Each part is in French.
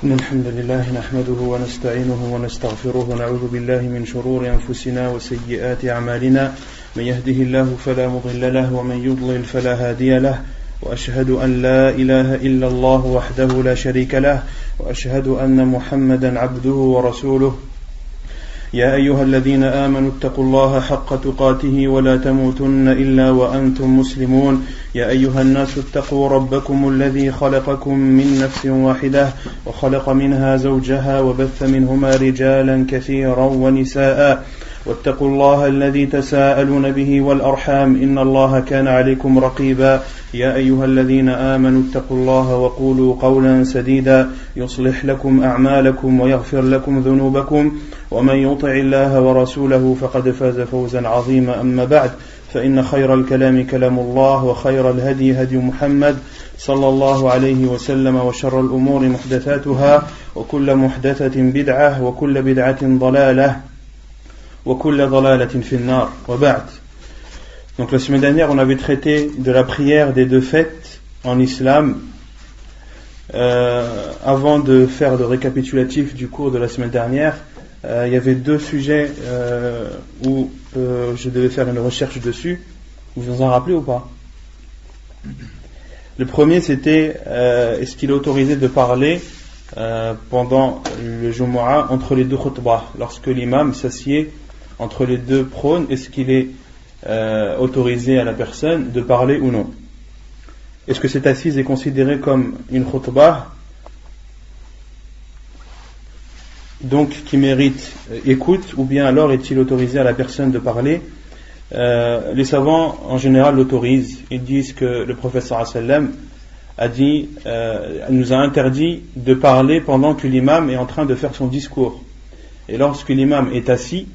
إن الحمد لله نحمده ونستعينه ونستغفره ونعوذ بالله من شرور أنفسنا وسيئات أعمالنا من يهده الله فلا مضل له ومن يضلل فلا هادي له وأشهد أن لا إله إلا الله وحده لا شريك له وأشهد أن محمدا عبده ورسوله يا أيها الذين آمنوا اتقوا الله حق تقاته ولا تموتن إلا وأنتم مسلمون يا أيها الناس اتقوا ربكم الذي خلقكم من نفس واحدة وخلق منها زوجها وبث منهما رجالا كثيرا ونساء واتقوا الله الذي تساءلون به والأرحام إن الله كان عليكم رقيبا يا أيها الذين آمنوا اتقوا الله وقولوا قولا سديدا يصلح لكم أعمالكم ويغفر لكم ذنوبكم ومن يطع الله ورسوله فقد فاز فوزا عظيما أما بعد فإن خير الكلام كلام الله وخير الهدي هدي محمد صلى الله عليه وسلم وشر الأمور محدثاتها وكل محدثة بدعة وكل بدعة ضلالة وكل ضلالة في النار وبعد. Donc la semaine dernière on avait traité de la prière des deux fêtes en islam. Avant de faire le récapitulatif du cours de la semaine dernière, il y avait deux sujets où je devais faire une recherche dessus. Vous vous en rappelez ou pas? Le premier c'était est-ce qu'il est autorisé de parler pendant le Jumu'ah entre les deux khutbah, lorsque l'imam s'assied entre les deux prônes, est-ce qu'il est autorisé à la personne de parler ou non? Est-ce que cette assise est considérée comme une khutbah, donc qui mérite écoute, ou bien alors est-il autorisé à la personne de parler? Les savants en général l'autorisent. Ils disent que le prophète sallallahu alayhi wa sallam a dit, nous a interdit de parler pendant que l'imam est en train de faire son discours. Et lorsque l'imam est assis,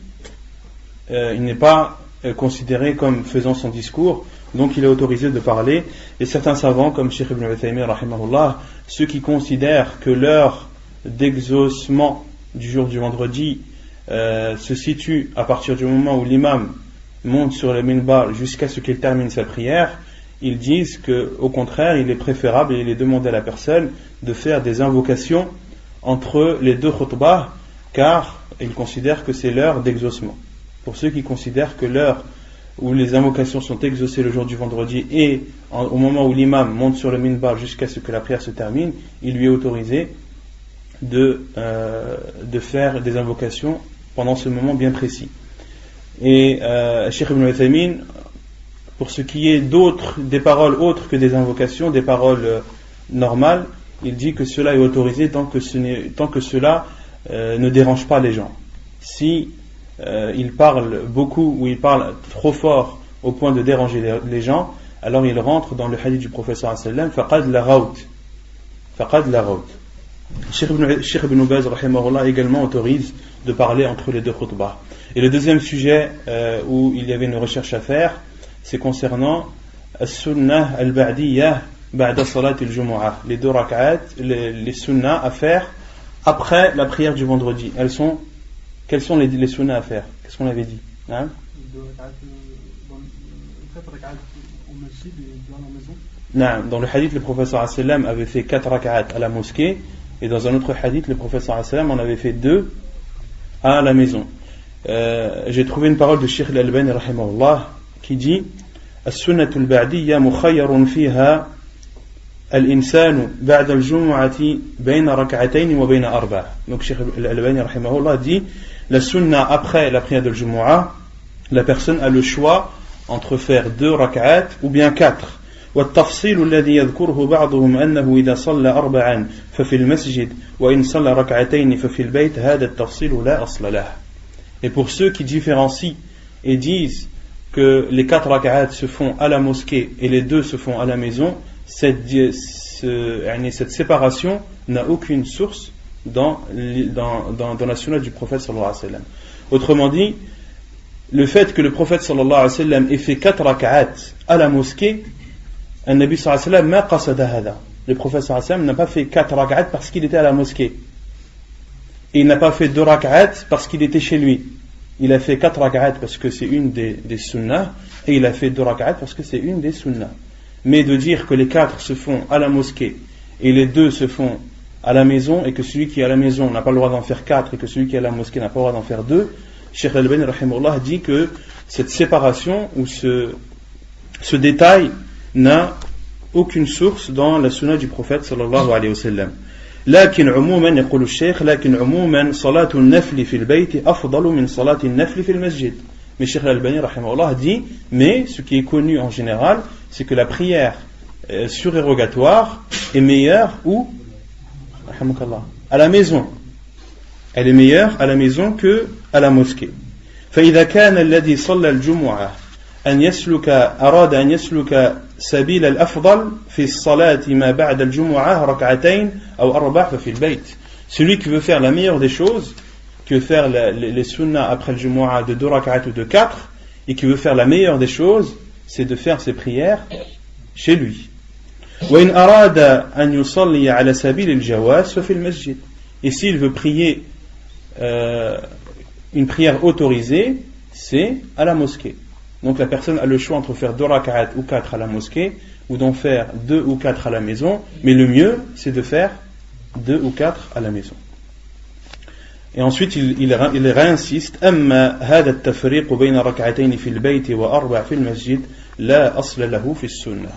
il n'est pas considéré comme faisant son discours, donc il est autorisé de parler. Et certains savants comme Cheikh Ibn Uthaymin rahimahullah, ceux qui considèrent que l'heure d'exaucement du jour du vendredi se situe à partir du moment où l'imam monte sur le minbar jusqu'à ce qu'il termine sa prière, ils disent qu'au contraire il est préférable et il est demandé à la personne de faire des invocations entre les deux khutbah, car ils considèrent que c'est l'heure d'exaucement. Pour ceux qui considèrent que l'heure où les invocations sont exaucées le jour du vendredi et au moment où l'imam monte sur le minbar jusqu'à ce que la prière se termine, il lui est autorisé de faire des invocations pendant ce moment bien précis. Et Cheikh Ibn Uthaymin, pour ce qui est des paroles autres que des invocations, des paroles normales, il dit que cela est autorisé tant que cela ne dérange pas les gens. Si il parle beaucoup ou il parle trop fort au point de déranger les gens, alors il rentre dans le hadith du prophète sallallahu alayhi wa sallam, faqad laghaut. Cheikh Ibn Baz rahimahullah également autorise de parler entre les deux khutbah. Et le deuxième sujet où il y avait une recherche à faire, c'est concernant as-sunnah al-ba'diyah ba'da salat al-jumu'ah, les deux rak'at, les sunnahs à faire après la prière du vendredi. Quels sont les sunnahs à faire? Qu'est-ce qu'on avait dit, hein? Dans le hadith, le prophète sallallahu alayhi wa sallam avait fait 4 rak'at à la mosquée, et dans un autre hadith, le prophète sallallahu alayhi wa sallam en avait fait 2 à la maison. J'ai trouvé une parole de Cheikh Al-Albani rahimahullah qui dit as-sunnatu al-ba'diyya mukhayyarun fiha al-insanu ba'da al-jumu'ati bayna rak'atayn wa bayna arba'. Donc Cheikh Al-Albani rahimahullah dit la sunna après la prière de Jumu'ah, la personne a le choix entre faire 2 rak'at ou bien 4. والتفصيل الذي يذكره بعضهم أنه إذا صلى 4 ففي المسجد وإن صلى 2 ففي البيت هذا التفصيل لا أصل له. Et pour ceux qui différencient et disent que les 4 rak'at se font à la mosquée et les 2 se font à la maison, cette séparation n'a aucune source dans la sunna du prophète sallallahu alayhi wa sallam. Autrement dit, le fait que le prophète sallallahu alayhi wa sallam ait fait 4 rak'at à la mosquée, النبي صلى الله عليه وسلم ما قصد هذا. Le prophète sallallahu alayhi wa sallam n'a pas fait 4 rak'at parce qu'il était à la mosquée. Et il n'a pas fait 2 rak'at parce qu'il était chez lui. Il a fait 4 rak'at parce que c'est une des sunnahs, et il a fait 2 rak'at parce que c'est une des sunnahs. Mais de dire que les 4 se font à la mosquée et les 2 se font à la maison et que celui qui est à la maison n'a pas le droit d'en faire 4 et que celui qui est à la mosquée n'a pas le droit d'en faire 2, Cheikh Al-Albani rahimahullah dit que cette séparation ou ce détail n'a aucune source dans la sunna du prophète sallallahu alayhi wa sallam. لكن عموما يقول الشيخ لكن عموما صلاة النفل في البيت أفضل من صلاة النفل في المسجد. Mais Cheikh Al-Albani rahimahullah dit, mais ce qui est connu en général, c'est que la prière surérogatoire est meilleure où? À la maison. Elle est meilleure à la maison que à la mosquée. فإذا كان الذي صلى الجمعة أراد أن يسلك سبيل الأفضل في الصلاة ما بعد الجمعة ركعتين أو أربع ففي البيت. Celui qui veut faire la meilleure des choses, qui veut faire les sunnahs après le Jumu'ah de 2 rak'at ou de 4, et qui veut faire la meilleure des choses, c'est de faire ses prières chez lui. وإن أراد أن يصلي على سبيل الجواز ففي المسجد. Et s'il veut prier une prière autorisée, c'est à la mosquée. Donc la personne a le choix entre faire 2 rak'at ou 4 à la mosquée, ou d'en faire 2 ou 4 à la maison, mais le mieux c'est de faire 2 ou 4 à la maison. Et ensuite il réinsiste أما هذا التفريق بين ركعتين في البيت وأربع في المسجد لا أصل له في السنة.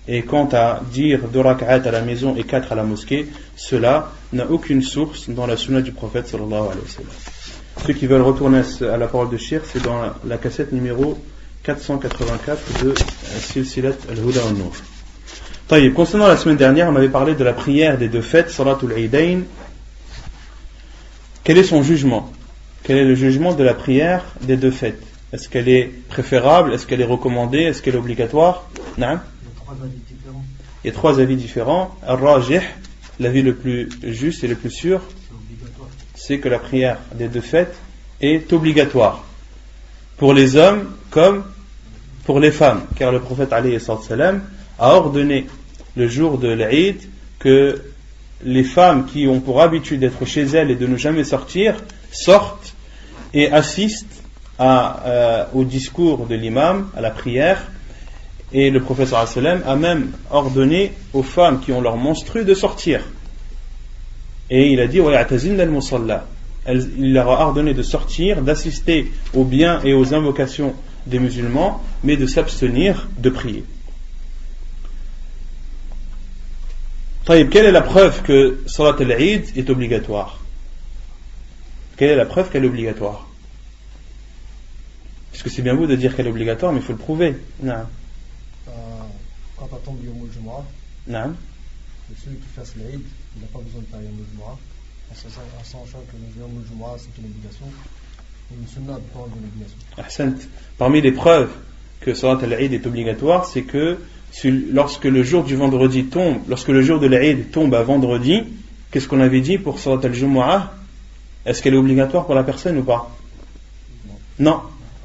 Et quant à dire 2 rak'at à la maison et 4 à la mosquée, cela n'a aucune source dans la sunna du prophète sallallahu alayhi wa sallam. Ceux qui veulent retourner à la parole de Cheikh, c'est dans la cassette numéro 484 de Silsilat Al-Huda Al-Nur. Taïb, concernant la semaine dernière, on avait parlé de la prière des 2 fêtes, Salatul Eidain. Quel est son jugement? Quel est le jugement de la prière des 2 fêtes? Est-ce qu'elle est préférable? Est-ce qu'elle est recommandée? Est-ce qu'elle est obligatoire? Non? Il y a 3 avis différents. Al-Rajih, l'avis le plus juste et le plus sûr, c'est que la prière des 2 fêtes est obligatoire pour les hommes comme pour les femmes, car le prophète alayhi salam a ordonné le jour de l'Eid que les femmes qui ont pour habitude d'être chez elles et de ne jamais sortir sortent et assistent au discours de l'imam, à la prière. Et le prophète sallam a même ordonné aux femmes qui ont leur menstru de sortir. Et il a dit il leur a ordonné de sortir, d'assister aux biens et aux invocations des musulmans, mais de s'abstenir de prier. Quelle est la preuve que Salat al-Eid est obligatoire? Quelle est la preuve qu'elle est obligatoire? Parce que c'est bien beau de dire qu'elle est obligatoire, mais il faut le prouver. Non. Quand on tombe Yom al-Jumu'ah, celui qui fasse l'Eid, il n'a pas besoin de faire Yom al-Jumu'ah, en sachant que le Yom al-Jumu'ah c'est une obligation, et une sunna dépend d'une obligation. Parmi les preuves que Salat al-Eid est obligatoire, c'est que lorsque le jour du vendredi tombe, lorsque le jour de l'Eid tombe à vendredi, qu'est-ce qu'on avait dit pour Salat al-Jumu'ah? Est-ce qu'elle est obligatoire pour la personne ou pas? Non.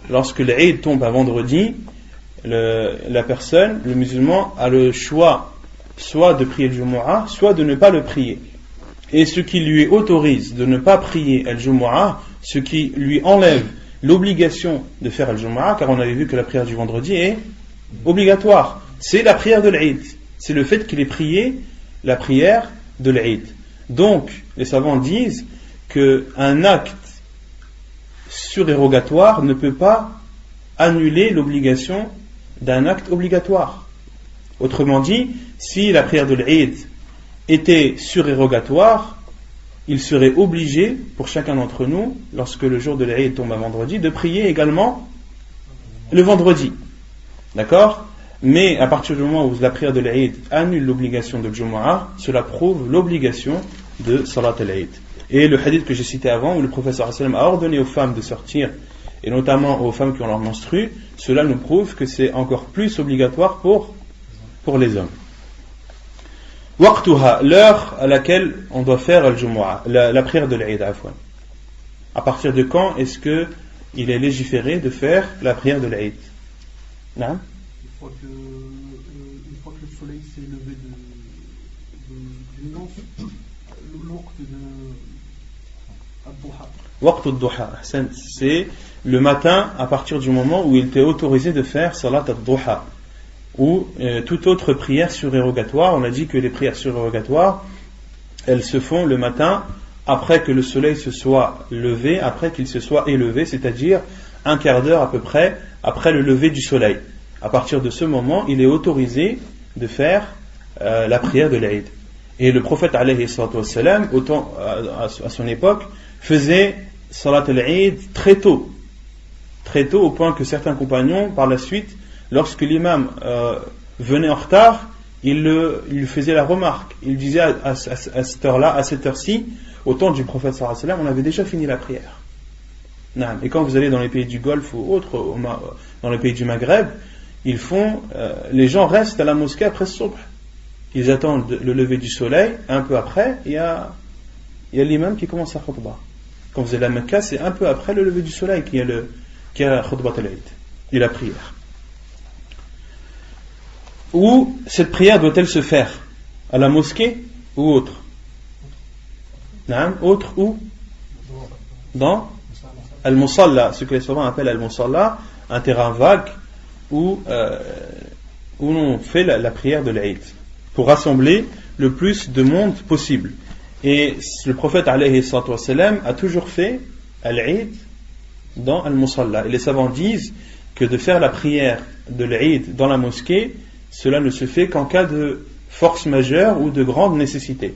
Lorsque l'Eid tombe à vendredi, la personne, le musulman, a le choix soit de prier le Jumu'ah, soit de ne pas le prier. Et ce qui lui autorise de ne pas prier le Jumu'ah, ce qui lui enlève l'obligation de faire le Jumu'ah, car on avait vu que la prière du vendredi est obligatoire, c'est la prière de l'Eid. C'est le fait qu'il ait prié la prière de l'Eid. Donc, les savants disent qu'un acte surérogatoire ne peut pas annuler l'obligation d'un acte obligatoire. Autrement dit, si la prière de l'Eid était surérogatoire, il serait obligé pour chacun d'entre nous, lorsque le jour de l'Eid tombe à vendredi, de prier également le vendredi. D'accord? Mais à partir du moment où la prière de l'Eid annule l'obligation de Jumu'ah, cela prouve l'obligation de Salat al-Eid. Et le hadith que j'ai cité avant, où le prophète sallallahu alayhi wa sallam a ordonné aux femmes de sortir, et notamment aux femmes qui ont leur menstru, cela nous prouve que c'est encore plus obligatoire pour les hommes. Waqtuha, l'heure à laquelle on doit faire al-Jumu'ah, la prière de l'Eid, afwan. À partir de quand est-ce que il est légiféré de faire la prière de l'Eid? Non? Une fois que le soleil s'est levé du nord, Waqt al-Duha, c'est le matin à partir du moment où il était autorisé de faire Salat al-Duha ou toute autre prière surérogatoire. On a dit que les prières surérogatoires, elles se font le matin après que le soleil se soit levé, après qu'il se soit élevé, c'est-à-dire un quart d'heure à peu près après le lever du soleil. À partir de ce moment, il est autorisé de faire la prière de l'Aïd. Et le prophète alayhi salatu wassalam, à son époque, faisait salat al-Eid très tôt au point que certains compagnons par la suite, lorsque l'imam venait en retard, il faisait la remarque, il disait à cette heure-là, à cette heure-ci, au temps du prophète sallallahu alayhi wa sallam, on avait déjà fini la prière. Et quand vous allez dans les pays du Golfe ou autres, dans les pays du Maghreb, les gens restent à la mosquée après ce subh. Ils attendent le lever du soleil, un peu après, il y a l'imam qui commence la khutbah. Quand vous êtes à Mecca, c'est un peu après le lever du soleil qu'il y a la khutbah al-Eid, et la prière. Où cette prière doit-elle se faire? À la mosquée ou autre? Autre où? Dans Al-Musalla, ce que les savants appellent Al-Musalla, un terrain vague où l'on fait la prière de l'Eid, pour rassembler le plus de monde possible. Et le prophète alayhi salatu wassalam a toujours fait l'Eid dans Al-Musalla. Et les savants disent que de faire la prière de l'Eid dans la mosquée, cela ne se fait qu'en cas de force majeure ou de grande nécessité.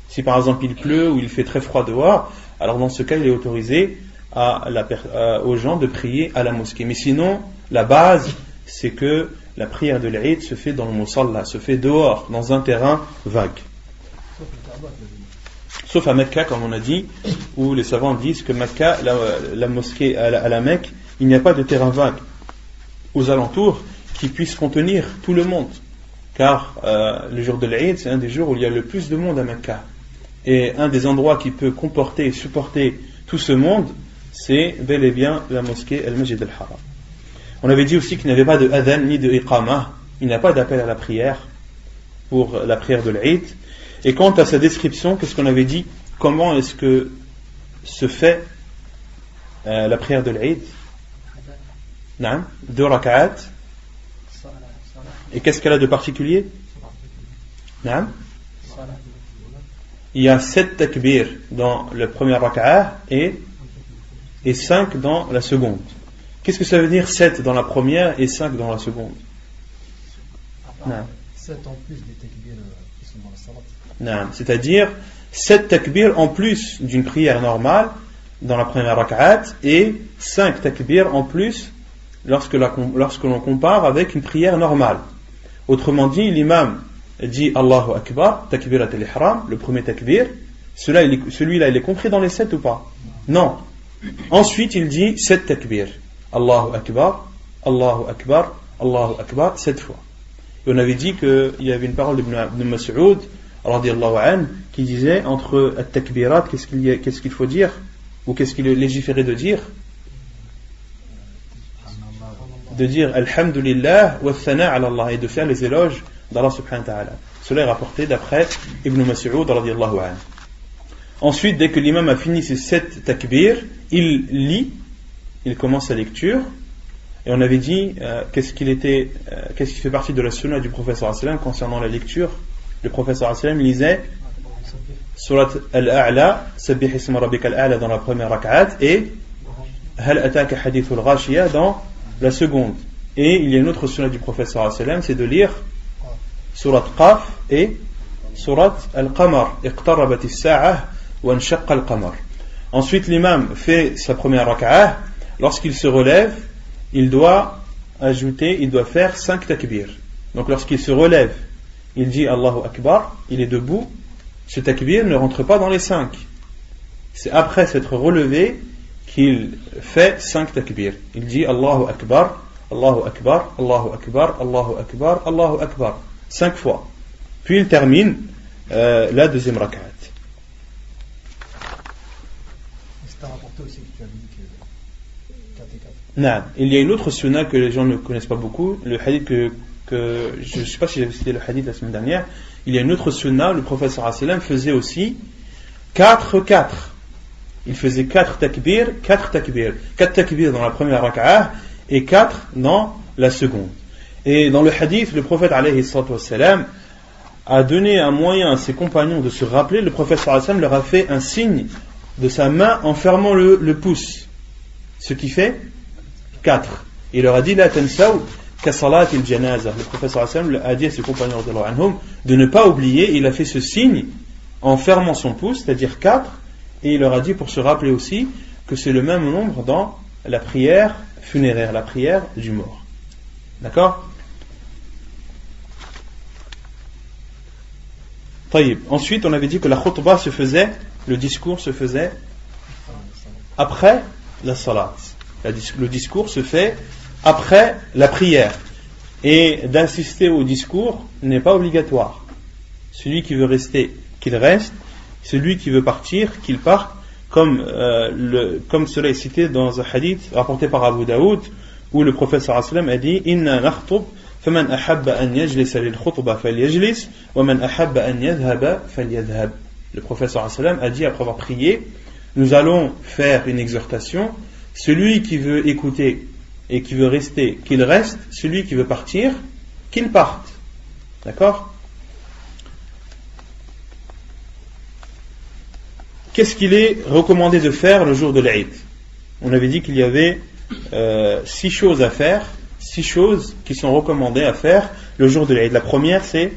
Si par exemple il pleut ou il fait très froid dehors, alors dans ce cas il est autorisé aux gens de prier à la mosquée. Mais sinon, la base, c'est que la prière de l'Eid se fait dans le Musalla, se fait dehors, dans un terrain vague. Sauf à Mecca, comme on a dit, où les savants disent que Mecca, la mosquée à la Mecque, il n'y a pas de terrain vague aux alentours qui puisse contenir tout le monde. Car le jour de l'Eid, c'est un des jours où il y a le plus de monde à Mecca. Et un des endroits qui peut comporter et supporter tout ce monde, c'est bel et bien la mosquée Al-Masjid Al-Haram. On avait dit aussi qu'il n'y avait pas de adhan ni de iqamah, il n'y a pas d'appel à la prière pour la prière de l'Eid. Et quant à sa description, qu'est-ce qu'on avait dit? Comment est-ce que se fait la prière de l'Eid? 2 rak'at. Et qu'est-ce qu'elle a de particulier? Il y a 7 takbir dans le premier rak'at et 5 dans la seconde. Qu'est-ce que ça veut dire 7 dans la première et 5 dans la seconde? 7 en plus des takbir qui sont dans la salat. C'est-à-dire 7 takbir en plus d'une prière normale dans la première rak'at et 5 takbir en plus lorsque l'on compare avec une prière normale. Autrement dit, l'imam dit Allahu Akbar, takbirat al-ihram, le premier takbir, celui-là il est compris dans les 7 ou pas? Non. Ensuite il dit 7 takbir, Allahu Akbar, Allahu Akbar, Allahu Akbar, 7 fois. Et on avait dit qu'il y avait une parole d'Ibn Mas'ud radiyallahu anhu qui disait entre at-takbirat, qu'est-ce qu'il faut dire, ou qu'est-ce qu'il est légiféré de dire? De dire Alhamdulillah wa thana ala Allah, et de faire les éloges d'Allah subhanahu wa ta'ala. Cela est rapporté d'après Ibn Mas'ud radiyallahu anhu. Ensuite, dès que l'imam a fini ses 7 takbir, il lit, il commence sa lecture. Et on avait dit qu'est-ce qui fait partie de la sunna du prophète sallallahu alayhi wa sallam concernant la lecture. Le prophète sallallahu alayhi wa sallam lisait Surat Al-A'la, Sabbih isma rabbika al-A'la dans la première rak'at et Hal ataka hadithul ghashiya dans la seconde. Et il y a une autre sunna du prophète sallallahu alayhi wa sallam, c'est de lire Surat Qaf et Surat Al-Qamar, Iqtarabat as-sa'ah wa anshaqqa al-qamar. Ensuite l'imam fait sa première rak'ah. Lorsqu'il se relève, il doit faire 5 takbir. Donc lorsqu'il se relève, il dit Allahu Akbar, il est debout, ce takbir ne rentre pas dans les 5. C'est après s'être relevé qu'il fait 5 takbir. Il dit Allahu Akbar, Allahu Akbar, Allahu Akbar, Allahu Akbar, Allahu Akbar, 5 fois. Puis il termine la deuxième rak'at. C'est rapporté aussi que tu as dit que 4 et 4. Non, il y a une autre sunna que les gens ne connaissent pas beaucoup, le hadith que je ne sais pas si j'avais cité le hadith la semaine dernière. Il y a une autre sunna, le prophète sallallahu alayhi wa sallam faisait aussi 4-4. Il faisait 4 takbir, 4 takbir dans la première rak'ah et 4 dans la seconde. Et dans le hadith, le prophète alayhi salatu wa sallam a donné un moyen à ses compagnons de se rappeler, le prophète sallallahu alayhi wa sallam leur a fait un signe de sa main en fermant le pouce, ce qui fait 4. Il leur a dit la tansaw ka salat al janaza. Le prophète sallallahu alayhi wa sallam a dit à ses compagnons de ne pas oublier. Il a fait ce signe en fermant son pouce, c'est-à-dire 4, et il leur a dit pour se rappeler aussi que c'est le même nombre dans la prière funéraire, la prière du mort. D'accord? Ensuite, on avait dit que la khutbah se faisait, le discours se faisait après la salat. Le discours se fait après la prière. Et d'assister au discours n'est pas obligatoire. Celui qui veut rester, qu'il reste. Celui qui veut partir, qu'il parte. Comme cela est cité dans un hadith rapporté par Abu Daoud, où le prophète sallallahu alayhi wa sallam a dit Inna nakhtub. فمن أحب أن يجلس للخطبة فليجلس ومن أحب أن يذهب فليذهب. Le prophète sallallahu alayhi wa sallam a dit après avoir prié, nous allons faire une exhortation. Celui qui veut écouter et qui veut rester, qu'il reste. Celui qui veut partir, qu'il parte. D'accord? Qu'est-ce qu'il est recommandé de faire le jour de l'Aïd? On avait dit qu'il y avait 6 choses à faire. 6 choses qui sont recommandées à faire le jour de l'Aïd. La première, c'est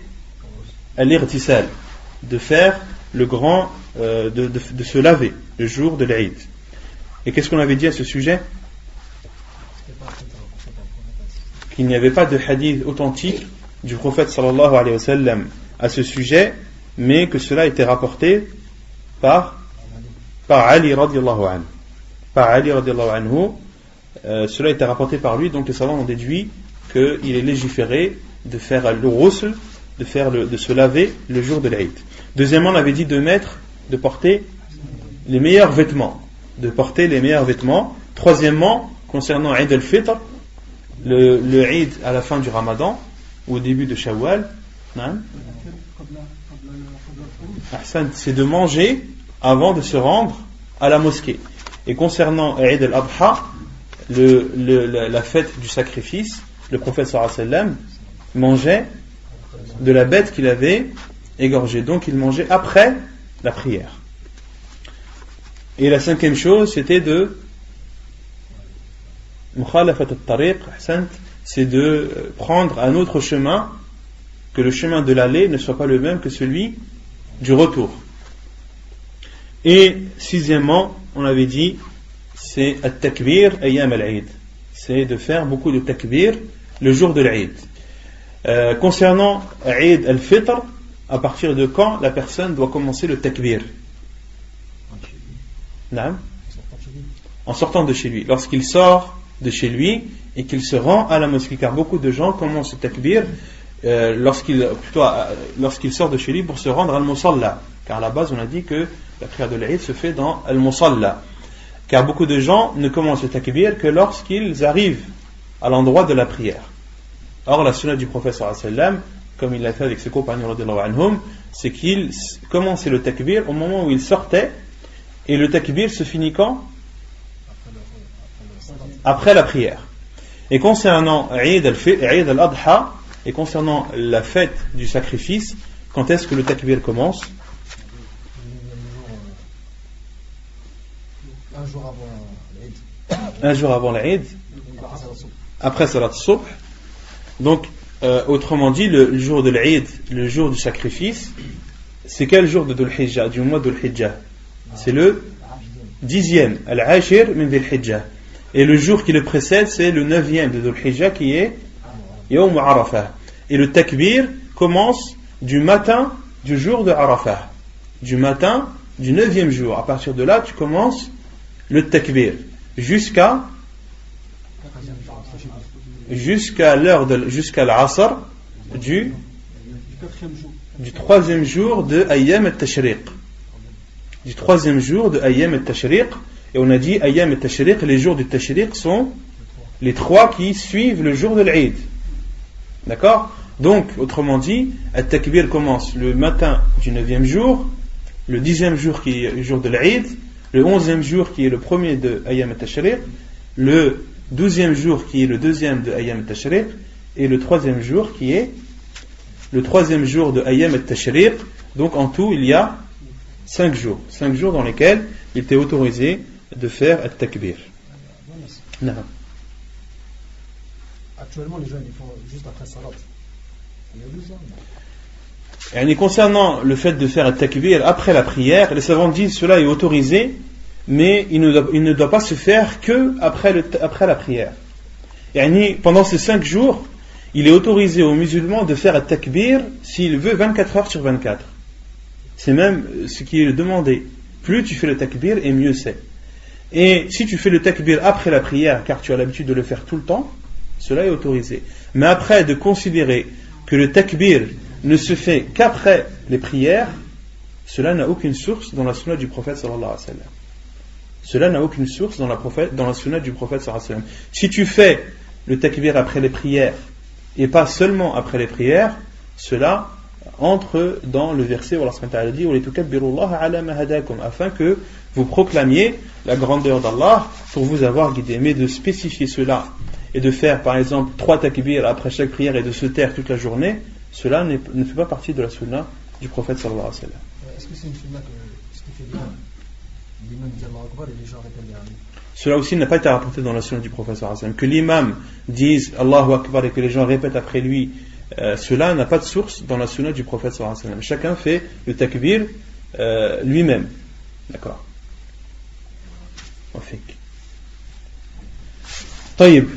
al-irtisal, de faire le grand, de se laver le jour de l'Aïd. Et qu'est-ce qu'on avait dit à ce sujet? Qu'il n'y avait pas de hadith authentique du prophète sallallahu alayhi wa sallam à ce sujet, mais que cela était rapporté par Ali radiallahu anhu. Par Ali radiallahu anhu. Cela a été rapporté par lui, donc les savants ont déduit qu'il est légiféré de faire le ghusl, de se laver le jour de l'Aïd. Deuxièmement, on avait dit de porter les meilleurs vêtements. Troisièmement, concernant Eid al-Fitr, le Eid à la fin du Ramadan, ou au début de Shawwal, c'est de manger avant de se rendre à la mosquée. Et concernant Eid al-Adha, la fête du sacrifice, le prophète sallallahu alayhi wa sallam mangeait de la bête qu'il avait égorgée, donc il mangeait après la prière. Et la 5e chose, c'était de mukhalafat al-tariq, c'est de prendre un autre chemin, que le chemin de l'aller ne soit pas le même que celui du retour. Et 6e, on avait dit, c'est at-takbir ayyam al-Eid. C'est de faire beaucoup de takbir le jour de l'Eid. Concernant Eid al-Fitr, à partir de quand la personne doit commencer le takbir? En sortant de chez lui. Lorsqu'il sort de chez lui et qu'il se rend à la mosquée. Car beaucoup de gens commencent le takbir lorsqu'il sort de chez lui pour se rendre à al-Musalla. Car à la base on a dit que la prière de l'Eid se fait dans al-Musalla. Car beaucoup de gens ne commencent le takbir que lorsqu'ils arrivent à l'endroit de la prière. Or, la sunna du prophète sallallahu alayhi wa sallam, comme il l'a fait avec ses compagnons radiyallahu anhum, c'est qu'il commençait le takbir au moment où il sortait, et le takbir se finit quand? Après la prière. Et concernant Eid al-Adha, et concernant la fête du sacrifice, quand est-ce que le takbir commence? Un jour avant l'Aïd, après Salat Subh. Donc, autrement dit, le jour de l'Aïd, le jour du sacrifice, c'est quel jour de Dhul Hijjah, du mois de Dhul Hijjah? C'est le 10e, Al-Ashir min Dhul Hijjah. Et le jour qui le précède, c'est le 9e de Dhul Hijjah, qui est Yawm Arafah. Et le takbir commence du matin du jour de Arafah. Du matin du 9e jour. À partir de là, tu commences le takbir jusqu'à l'Asr du 3e jour de Ayyam al-Tashriq. Du 3e jour de Ayyam al-Tashriq. Et on a dit Ayyam al-Tashriq, les jours du Tashriq sont les 3 qui suivent le jour de l'Eid. D'accord? Donc, autrement dit, al-Takbir commence le matin du 9e jour, le 10e jour qui est le jour de l'Eid, le 11e jour qui est le premier de Ayyam al-Tashriq, le 12e jour qui est le deuxième de Ayyam al-Tashriq, et le 3e jour qui est le 3e jour de Ayyam al-Tashriq. Donc en tout, il y a 5 jours. 5 jours dans lesquels il était autorisé de faire al-Takbir. Non. Actuellement, les gens ils font juste après Salat. Il y a 12 ans. Et concernant le fait de faire al-Takbir après la prière, les savants disent cela est autorisé, mais il ne doit pas se faire que après la prière. Et pendant ces 5 jours, il est autorisé aux musulmans de faire al-Takbir s'il veut 24 heures sur 24. C'est même ce qui est demandé. Plus tu fais le Takbir, et mieux c'est. Et si tu fais le Takbir après la prière, car tu as l'habitude de le faire tout le temps, cela est autorisé. Mais après, de considérer que le Takbir ne se fait qu'après les prières, cela n'a aucune source dans la sunna du prophète sallallahu alayhi wa sallam. Cela n'a aucune source dans la sunna du prophète sallallahu alayhi wa sallam. Si tu fais le Takbir après les prières et pas seulement après les prières, cela entre dans le verset où Allah subhanahu wa ta'ala dit afin que vous proclamiez la grandeur d'Allah pour vous avoir guidé. Mais de spécifier cela et de faire par exemple 3 takbir après chaque prière et de se taire toute la journée, cela ne fait pas partie de la sunna du prophète sallallahu alayhi wa sallam. Est-ce que c'est une sunna que ce qui fait bien l'imam dit Allahu Akbar et les gens répètent bien? Cela aussi n'a pas été rapporté dans la sunna du prophète sallallahu alayhi wa sallam. Que l'imam dise Allahu Akbar et que les gens répètent après lui, cela n'a pas de source dans la sunna du prophète sallallahu alayhi wa sallam. Chacun fait le takbir lui-même. D'accord. Taïb.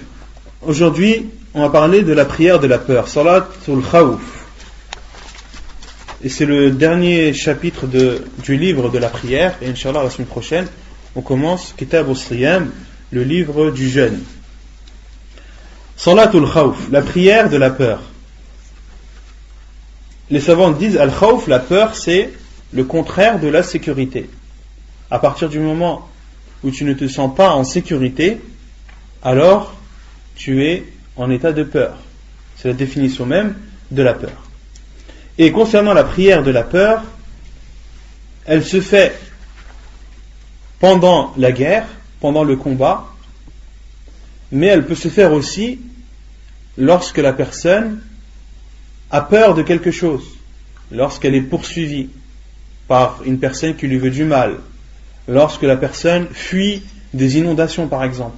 Aujourd'hui, on va parler de la prière de la peur, Salatul Khawf. Et c'est le dernier chapitre du livre de la prière. Et Inch'Allah, la semaine prochaine, on commence Kitab al-Siyam, le livre du jeûne. Salatul Khawf, la prière de la peur. Les savants disent Al-Khawf, la peur, c'est le contraire de la sécurité. À partir du moment où tu ne te sens pas en sécurité, alors tu es en état de peur. C'est la définition même de la peur. Et concernant la prière de la peur, elle se fait pendant la guerre, pendant le combat, mais elle peut se faire aussi lorsque la personne a peur de quelque chose, lorsqu'elle est poursuivie par une personne qui lui veut du mal, lorsque la personne fuit des inondations par exemple.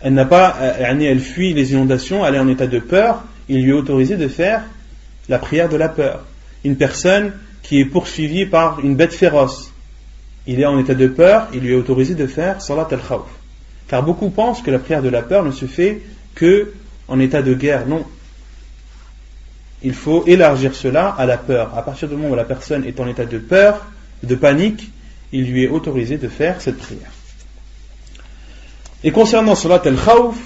Elle fuit les inondations, elle est en état de peur, il lui est autorisé de faire la prière de la peur. Une personne qui est poursuivie par une bête féroce, il est en état de peur, il lui est autorisé de faire Salat al-Khawf. Car beaucoup pensent que la prière de la peur ne se fait que en état de guerre. Non. Il faut élargir cela à la peur. À partir du moment où la personne est en état de peur, de panique, il lui est autorisé de faire cette prière. Et concernant Salat al-Khawf,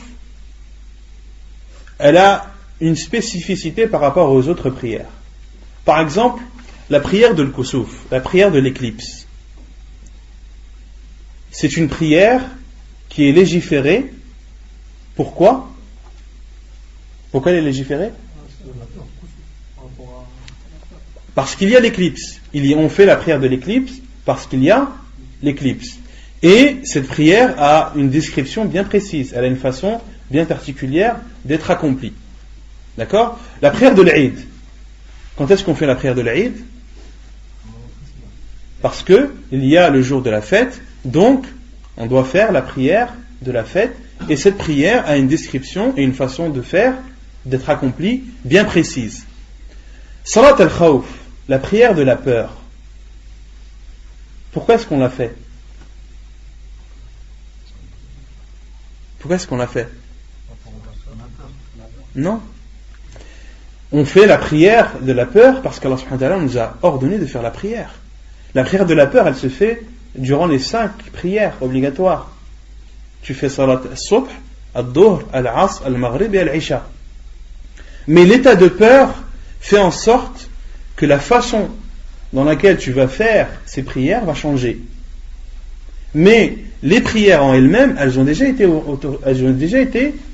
elle a une spécificité par rapport aux autres prières. Par exemple, la prière de l'Kusuf, la prière de l'éclipse. C'est une prière qui est légiférée. Pourquoi? Pourquoi elle est légiférée? Parce qu'il y a l'éclipse. On fait la prière de l'éclipse parce qu'il y a l'éclipse. Et cette prière a une description bien précise. Elle a une façon bien particulière d'être accomplie. D'accord? La prière de l'Eid. Quand est-ce qu'on fait la prière de l'Eid? Parce que il y a le jour de la fête, donc on doit faire la prière de la fête, et cette prière a une description et une façon de faire, d'être accomplie bien précise. Salat al-Khawf, la prière de la peur. Pourquoi est-ce qu'on l'a fait? Pourquoi est-ce qu'on l'a fait? Non. On fait la prière de la peur parce qu'Allah subhanahu wa ta'ala nous a ordonné de faire la prière. La prière de la peur, elle se fait durant les 5 prières obligatoires. Tu fais salat al-subh, al-dhuhr, al-asr, al-maghrib et al-isha. Mais l'état de peur fait en sorte que la façon dans laquelle tu vas faire ces prières va changer. Mais les prières en elles-mêmes, elles ont déjà été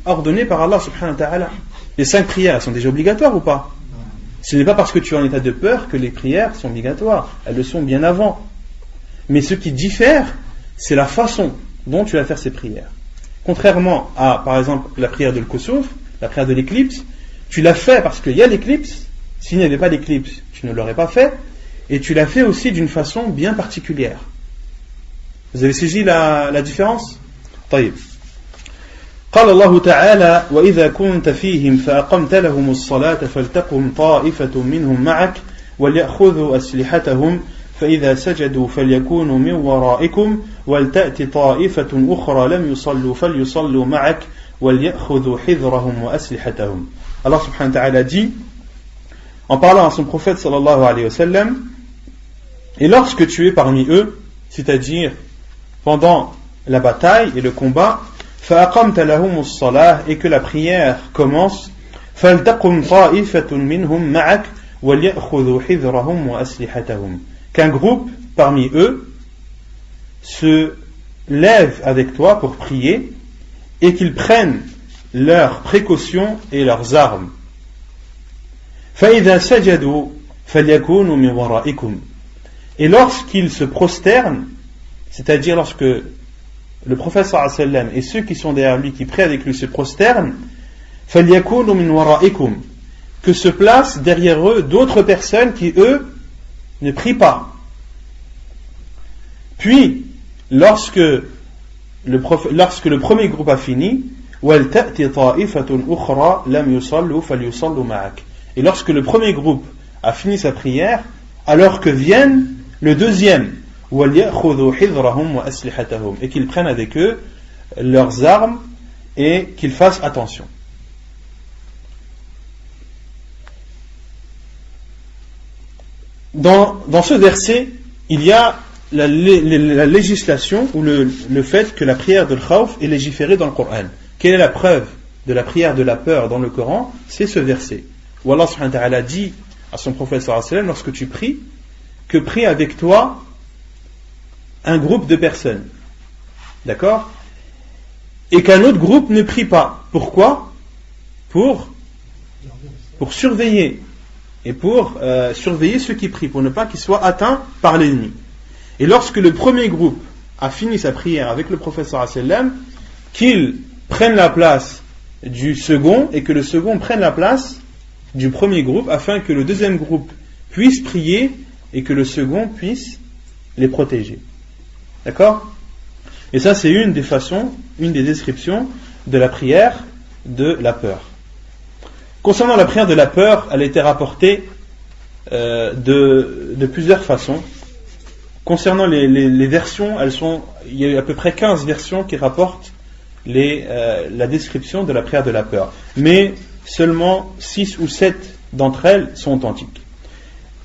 ordonnées par Allah subhanahu wa ta'ala. Les 5 prières, elles sont déjà obligatoires ou pas? Ce n'est pas parce que tu es en état de peur que les prières sont obligatoires. Elles le sont bien avant. Mais ce qui diffère, c'est la façon dont tu vas faire ces prières. Contrairement à, par exemple, la prière de l'Kusuf, la prière de l'éclipse, tu l'as fait parce qu'il y a l'éclipse. S'il n'y avait pas d'éclipse, tu ne l'aurais pas fait. Et tu l'as fait aussi d'une façon bien particulière. Vous avez saisi la différence? طيب. قال الله تعالى وإذا كنت فيهم فأقمت لهم الصلاة فلتقم طائفة منهم معك وليأخذوا أسلحتهم فإذا سجدوا فليكونوا من ورائكم ولتأت طائفة أخرى لم يصلوا فليصلوا معك وليأخذوا حذرهم وأسلحتهم. Allah subhanahu wa ta'ala dit, en parlant à son prophète sallallahu alayhi wa sallam, et lorsque tu es parmi eux, c'est-à-dire pendant la bataille et le combat, فَأَقَمْتَ لَهُمُ الصَّلَاةِ et que la prière commence, فَلْتَقُمْ طَائِفَةٌ مِّنْهُمْ مَعَكَ وَلْيَأْخُذُوا حِذْرَهُمْ وَأَسْلِحَتَهُمْ. Qu'un groupe parmi eux se lève avec toi pour prier et qu'ils prennent leurs précautions et leurs armes. فَإِذَا سَجَدُوا فَلْيَكُونُوا مِنْ وَرَائِكُمْ. Et lorsqu'ils se prosternent, c'est-à-dire lorsque le prophète sallallahu alayhi wa sallam et ceux qui sont derrière lui, qui prient avec lui, se prosternent, فَلْيَكُونُوا مِنْ وَرَائِكُمْ, que se placent derrière eux d'autres personnes qui, eux, ne prient pas. Puis, lorsque le premier groupe a fini, وَلْتَأْتِ طَائِفَةٌ أُخْرَى لَمْ يُصَلُّوا فَلْيُصَلُّوا مَعَكَ. Et lorsque le premier groupe a fini sa prière, alors que vienne le deuxième, وَلْيَأْخُذُوا حِذْرَهُمْ وَأَسْلِحَتَهُمْ, et qu'ils prennent avec eux leurs armes et qu'ils fassent attention. Dans ce verset, il y a la législation ou le fait que la prière de l'khawf est légiférée dans le Coran. Quelle est la preuve de la prière de la peur dans le Coran? C'est ce verset où Allah subhanahu wa ta'ala dit à son prophète sallallahu alayhi wa sallam, lorsque tu pries, que prie avec toi un groupe de personnes, d'accord, et qu'un autre groupe ne prie pas. Pourquoi? Pour surveiller, et pour surveiller ceux qui prient, pour ne pas qu'ils soient atteints par l'ennemi. Et lorsque le premier groupe a fini sa prière avec le prophète sallallahu alayhi wa sallam, qu'il prenne la place du second et que le second prenne la place du premier groupe, afin que le deuxième groupe puisse prier et que le second puisse les protéger. D'accord? Et ça, c'est une des façons, une des descriptions de la prière de la peur. Concernant la prière de la peur, elle a été rapportée de plusieurs façons. Concernant les versions, il y a à peu près 15 versions qui rapportent la description de la prière de la peur. Mais seulement 6 ou 7 d'entre elles sont authentiques.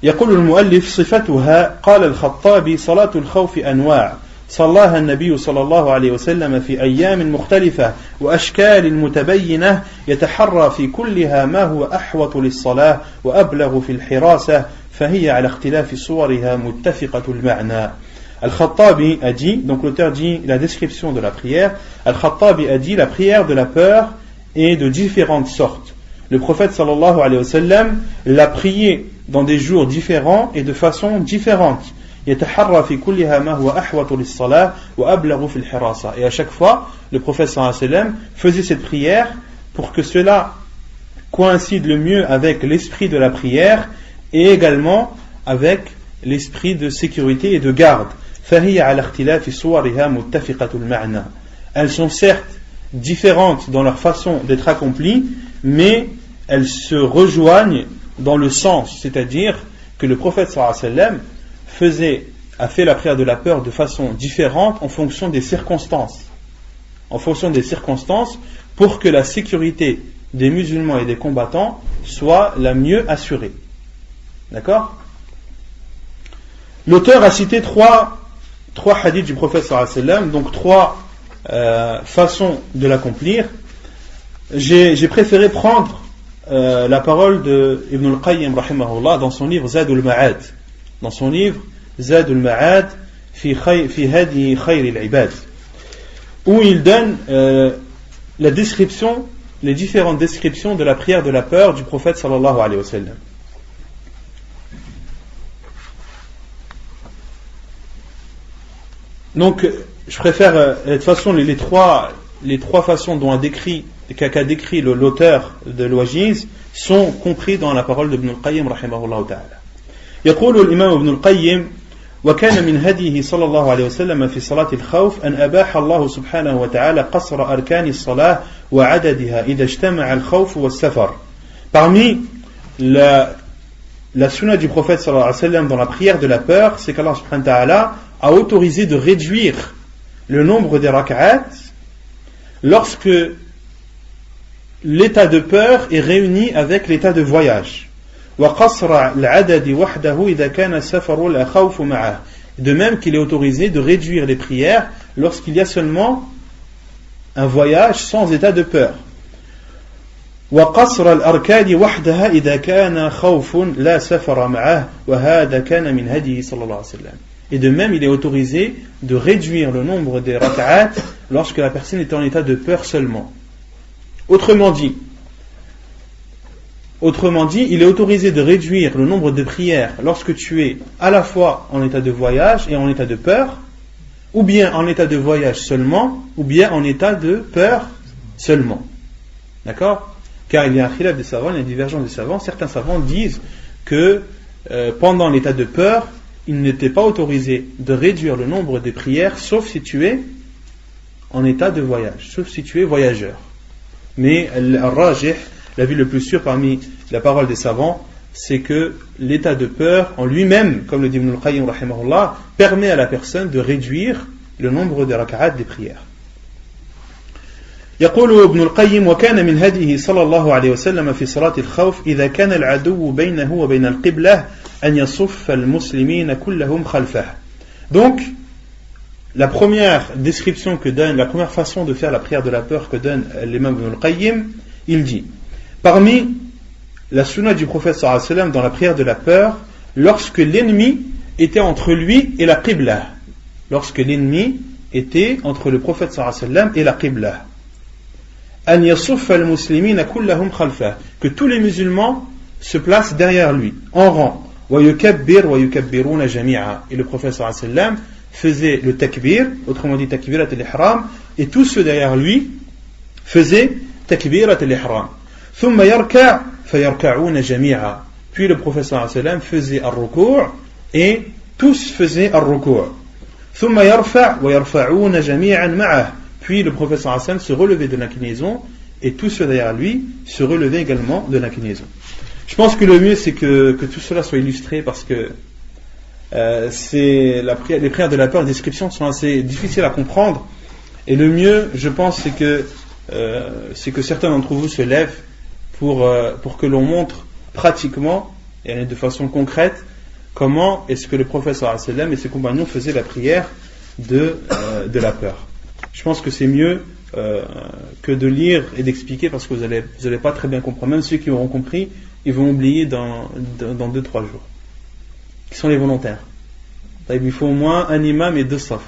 يقول المؤلف صفتها قال الخطابي صلاة الخوف أنواع صلاها النبي صلى الله عليه وسلم في أيام مختلفة وأشكال متبينة يتحرى في كلها ما هو أحوط للصلاة وأبلغ في الحراسة فهي على اختلاف صورها متفقة المعنى. Al-Khattabi a dit, donc l'auteur dit la description de la prière, Al-Khattabi a dit la prière de la peur est de différentes sortes. Le prophète sallallahu alayhi wa sallam l'a prié dans des jours différents et de façon différente. Et à chaque fois, le prophète sallallahu alayhi wa sallam faisait cette prière pour que cela coïncide le mieux avec l'esprit de la prière et également avec l'esprit de sécurité et de garde. Elles sont certes différentes dans leur façon d'être accomplies, mais elles se rejoignent dans le sens, c'est-à-dire que le prophète sallallahu alayhi wa sallam a fait la prière de la peur de façon différente en fonction des circonstances. En fonction des circonstances, pour que la sécurité des musulmans et des combattants soit la mieux assurée. D'accord? L'auteur a cité trois hadiths du prophète sallallahu alayhi wa sallam, donc trois façons de l'accomplir. J'ai préféré prendre la parole de Ibn al-Qayyim rahimahullah dans son livre Zadul Ma'ad. Dans son livre Zadul Ma'ad fi hadi khayr al-ibad, où il donne la description, les différentes descriptions de la prière de la peur du prophète sallallahu alayhi wa sallam. Donc, je préfère de toute façon les trois façons dont qu'a décrit l'auteur de l'Wajiz, sont compris dans la parole d'Ibn al-Qayyim rahimahullah ta'ala. يقول الإمام ابن القيم وكان من هديه صلى الله عليه وسلم في صلاة الخوف أن أباح الله سبحانه وتعالى قصر أركان الصلاة وعددها إذا اجتمع الخوف والسفر. Parmi la sunna du prophète sallallahu alayhi wa sallam dans la prière de la peur, c'est qu'Allah subhanahu wa ta'ala a autorisé de réduire le nombre des rak'at lorsque l'état de peur est réuni avec l'état de voyage. De même qu'il est autorisé de réduire les prières lorsqu'il y a seulement un voyage sans état de peur. Et de même il est autorisé de réduire le nombre des rak'at lorsque la personne est en état de peur seulement. Autrement dit, il est autorisé de réduire le nombre de prières lorsque tu es à la fois en état de voyage et en état de peur, ou bien en état de voyage seulement, ou bien en état de peur seulement. D'accord ? Car il y a un khilaf des savants, il y a une divergence des savants. Certains savants disent que pendant l'état de peur, il n'était pas autorisé de réduire le nombre de prières, sauf si tu es en état de voyage, sauf si tu es voyageur. Mais al-rajih, l'avis le plus sûr parmi la parole des savants, c'est que l'état de peur en lui-même, comme le dit Ibn al-Qayyim rahimahullah, permet à la personne de réduire le nombre de rak'at des prières. يقول ابن القيم وكان من هديه صلى الله عليه وسلم في صلاة الخوف إذا كان العدو بينه وبين القبلة أن يصف المسلمين كلهم خلفه. Donc la première description que donne, la première façon de faire la prière de la peur que donne l'imam Ibn al-Qayyim, il dit: parmi la sunna du prophète sallallahu alayhi wa sallam dans la prière de la peur, lorsque l'ennemi était entre lui et la qibla, lorsque l'ennemi était entre le prophète sallallahu alayhi wa sallam et la qibla, an yasuffa al-muslimina kullahum khalfah, que tous les musulmans se placent derrière lui en rang, wa yukabbir wa yukabbiruna jami'a, et le prophète sallallahu alayhi wa sallam faisait le takbir, autrement dit takbirat al-ihram, et tous ceux derrière lui faisaient takbirat al-ihram. ثم يركع فيركعون جميعا, puis le prophète sallallahu alayhi wa sallam faisait ar-ruku' et tous faisaient ar-ruku'. ثم يرفع ويرفعون جميعا معه, puis le prophète sallallahu alayhi wa sallam se relevait de l'inclinaison et tous ceux derrière lui se relevaient également de l'inclinaison. Je pense que le mieux c'est que tout cela soit illustré, parce que les prières de la peur, les descriptions sont assez difficiles à comprendre, et le mieux, je pense, c'est que certains d'entre vous se lèvent pour que l'on montre pratiquement et de façon concrète comment est-ce que le prophète sallallahu alayhi wa sallam et ses compagnons faisaient la prière de la peur. Je pense que c'est mieux que de lire et d'expliquer, parce que vous allez pas très bien comprendre. Même ceux qui auront compris, ils vont oublier dans 2-3 jours. Qui sont les volontaires? Il faut au moins un imam et 2 safs.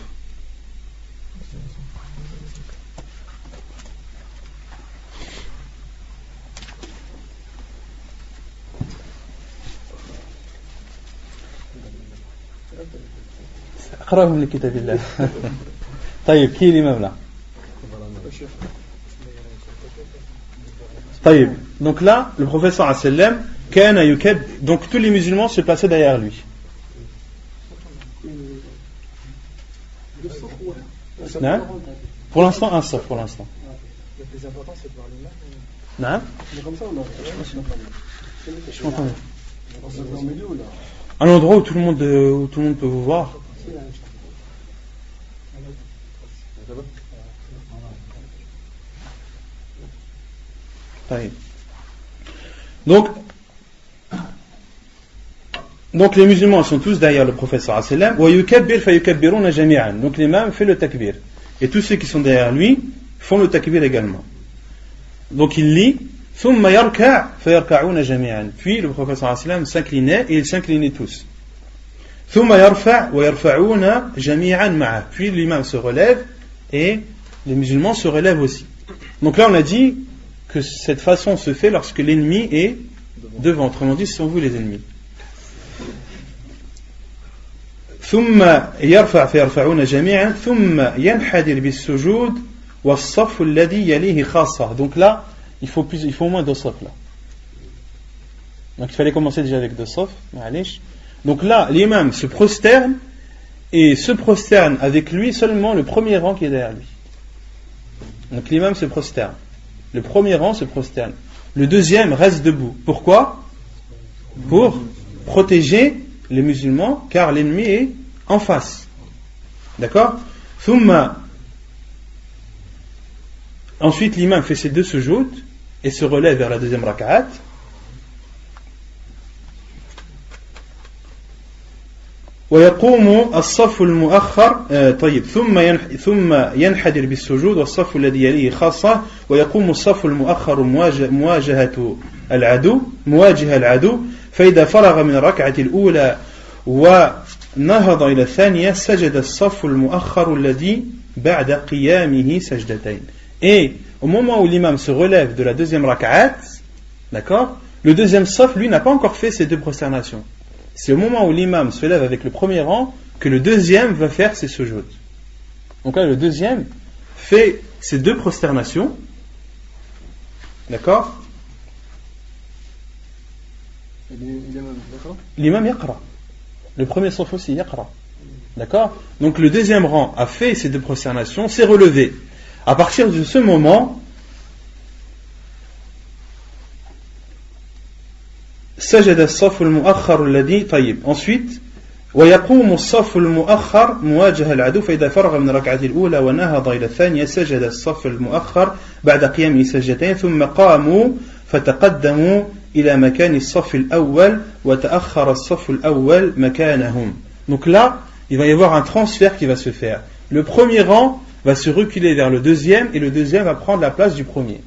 اقرأهم لكتاب الله. طيب qui est l'imam là? طيب, donc là le prophète sallallahu alayhi wa sallam kana yukab, donc tous les musulmans se plaçaient derrière lui. Non? Pour l'instant un saf, pour l'instant. Le plus important c'est de voir l'imam. Non? Mais comme ça on a. Je m'entends. Un endroit où tout le monde peut vous voir. Donc les musulmans sont tous derrière le prophète sallallahu alayhi wa sallam. Wa yukabbir fa yukabbiruna jami'an. Donc l'imam fait le takbir et tous ceux qui sont derrière lui font le takbir également. Donc il lit thumma yarka' fa yarka'una jami'an. Puis le prophète sallallahu alayhi wa sallam s'inclinait et ils s'inclinaient tous. Thumma yarfa' wa yarfa'una jami'an ma'a. Puis l'imam se relève et les musulmans se relèvent aussi. Donc là on a dit que cette façon se fait lorsque l'ennemi est devant. Autrement dit, ce sont vous les ennemis. ثم يرفع فيرفعون جميعا ثم ينحدر بالسجود والصف الذي يليه خاصة. Donc là, il faut au moins 2 safs là. Donc il fallait commencer déjà avec 2 safs. Donc là, l'imam se prosterne et se prosterne avec lui seulement le premier rang qui est derrière lui. Donc l'imam se prosterne. Le premier rang se prosterne. Le deuxième reste debout. Pourquoi? Pour protéger les musulmans, car l'ennemi est en face. D'accord? Ensuite, l'imam fait ses 2 sujouds et se relève vers la deuxième raka'at. ويقوم الصف المؤخر طيب ثم ينحدر بالسجود والصف الذي يليه خاصة ويقوم الصف المؤخر مواجهة العدو فإذا فرغ من الركعة الأولى ونهض إلى الثانية سجد الصف المؤخر الذي بعد قيامه سجدتين. Et au moment où l'imam se relève de la deuxième raka'at, d'accord, le deuxième saf lui n'a pas encore fait ses 2 prosternations. C'est au moment où l'imam se lève avec le premier rang que le deuxième va faire ses sujouds. Donc là, le deuxième fait ses 2 prosternations. D'accord? L'imam yaqra. Le premier saf aussi yaqra. D'accord? Donc le deuxième rang a fait ses 2 prosternations, s'est relevé. À partir de ce moment, سجد الصف المؤخر الذي طيب ensuite ويقوم الصف المؤخر مواجهة العدو فإذا فرغ من الركعة الأولى ونهض إلى الثانية سجد الصف المؤخر بعد قيامه سجدتين ثم قاموا فتقدموا إلى مكان الصف الأول وتأخر الصف الأول مكانهم. Donc là, il va y avoir un transfert qui va se faire. Le premier rang va se reculer vers le deuxième et le deuxième va prendre la place du premier.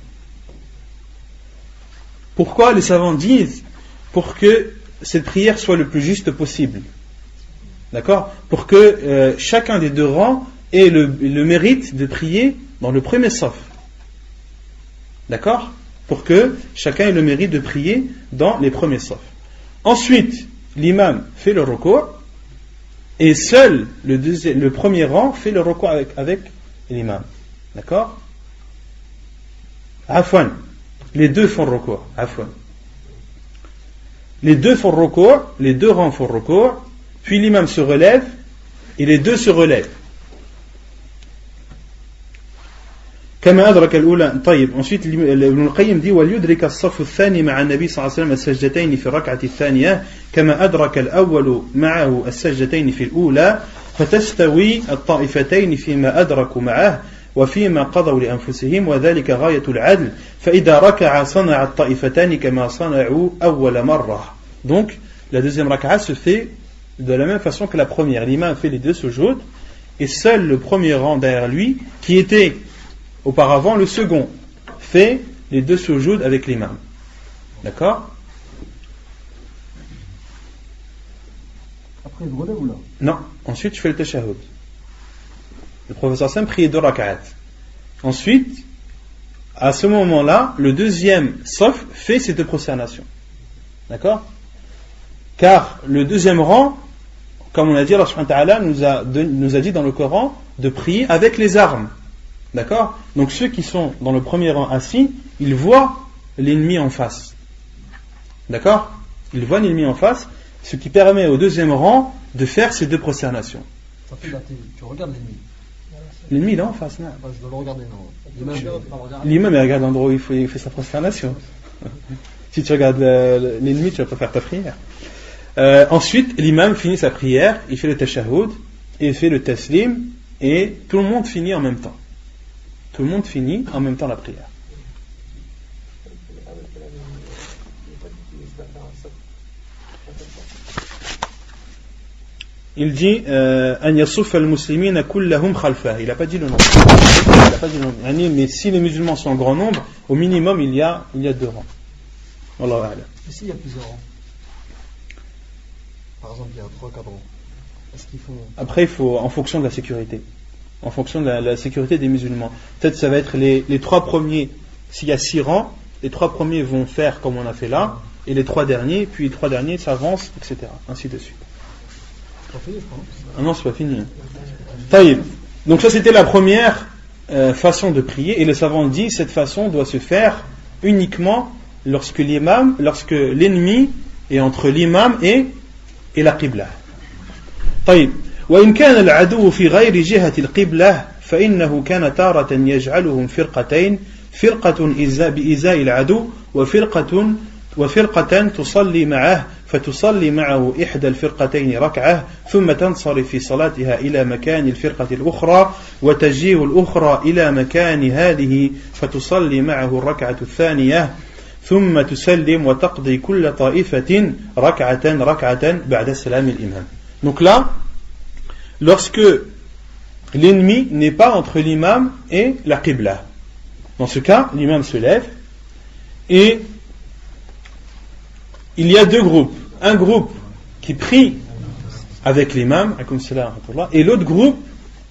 Pourquoi les savants disent? Pour que cette prière soit le plus juste possible. D'accord? Pour que chacun des 2 rangs ait le mérite de prier dans le premier saf. D'accord? Pour que chacun ait le mérite de prier dans les premiers safs. Ensuite, l'imam fait le recours et seul le premier rang fait le recours avec l'imam. D'accord? Afwan. Les 2 font recours. Afwan. Les 2 font recours, les 2 rangs font recours, puis l'imam se relève et les 2 se relèvent. كما أدرك الأولى. طيب ensuite ابن القيم dit وليدرك الصف الثاني مع النبي صلى الله عليه وسلم السجدتين في الركعة الثانية كما أدرك الأول معه السجدتين في الأولى فتستوي الطائفتين فيما أدركوا معه وفيما قضوا لأنفسهم وذلك غاية العدل فإذا ركع صنع الطائفتان كما صنعوا أول مرة. Donc la deuxième raka'a se fait de la même façon que la première. L'imam fait les 2 sujouds et seul le premier rang derrière lui qui était auparavant le second fait les 2 sujouds avec l'imam. D'accord? Après il relève ou là? Non, ensuite tu fais le tashahhud. Le professeur Sam priait 2 raka'at. Ensuite, à ce moment-là, le deuxième saf fait ses 2 prosternations. D'accord? Car le deuxième rang, comme on a dit, Allah subhanahu wa ta'ala nous a dit dans le Coran de prier avec les armes. D'accord? Donc ceux qui sont dans le premier rang assis, ils voient l'ennemi en face. D'accord? Ils voient l'ennemi en face, ce qui permet au deuxième rang de faire ces 2 prosternations. Ça fait la télé, tu regardes l'ennemi. L'ennemi il est en face, non? Je dois le regarder, non. L'imam il regarde l'endroit où il fait sa prosternation. Si tu regardes l'ennemi, tu vas pas faire ta prière. Ensuite, l'imam finit sa prière, il fait le tashahhud, il fait le taslim, et tout le monde finit en même temps. Tout le monde finit en même temps la prière. Il dit an yasuffa al-muslimina kullahum khalfah. Il n'a pas dit le nombre. Mais si les musulmans sont en grand nombre, au minimum il y a 2 rangs. Wallahu a'lam. Et s'il y a plusieurs rangs, par exemple il y a 3-4 rangs, est-ce qu'il faut... Après il faut, en fonction de la sécurité, en fonction de la sécurité des musulmans. Peut-être ça va être les 3 premiers. S'il y a 6 rangs, les 3 premiers vont faire comme on a fait là, et les 3 derniers, puis les 3 derniers s'avancent, etc. Ainsi de suite. Ah non, c'est pas fini. Taïb. Donc ça c'était la première façon de prier, et les savants disent cette façon doit se faire uniquement lorsque l'ennemi est entre l'imam et la qibla. طيب وإن كان العدو في غير جهة القبلة فإنه كان تارة يجعلهم فرقتين فرقة بإزاء العدو وفرقة تصلي معه فتصلي معه إحدى الفرقتين ركعة ثم تنصرف في صلاتها إلى مكان الفرقة الأخرى وتجيء الأخرى إلى مكان هذه فتصلي معه الركعة الثانية ثم تسلم وتقضي كل طائفة ركعة بعد السلام الإمام. Donc là, lorsque l'ennemi n'est pas entre l'imam et la qibla, dans ce cas, l'imam se lève et il y a deux groupes. Un groupe qui prie avec l'imam, et l'autre groupe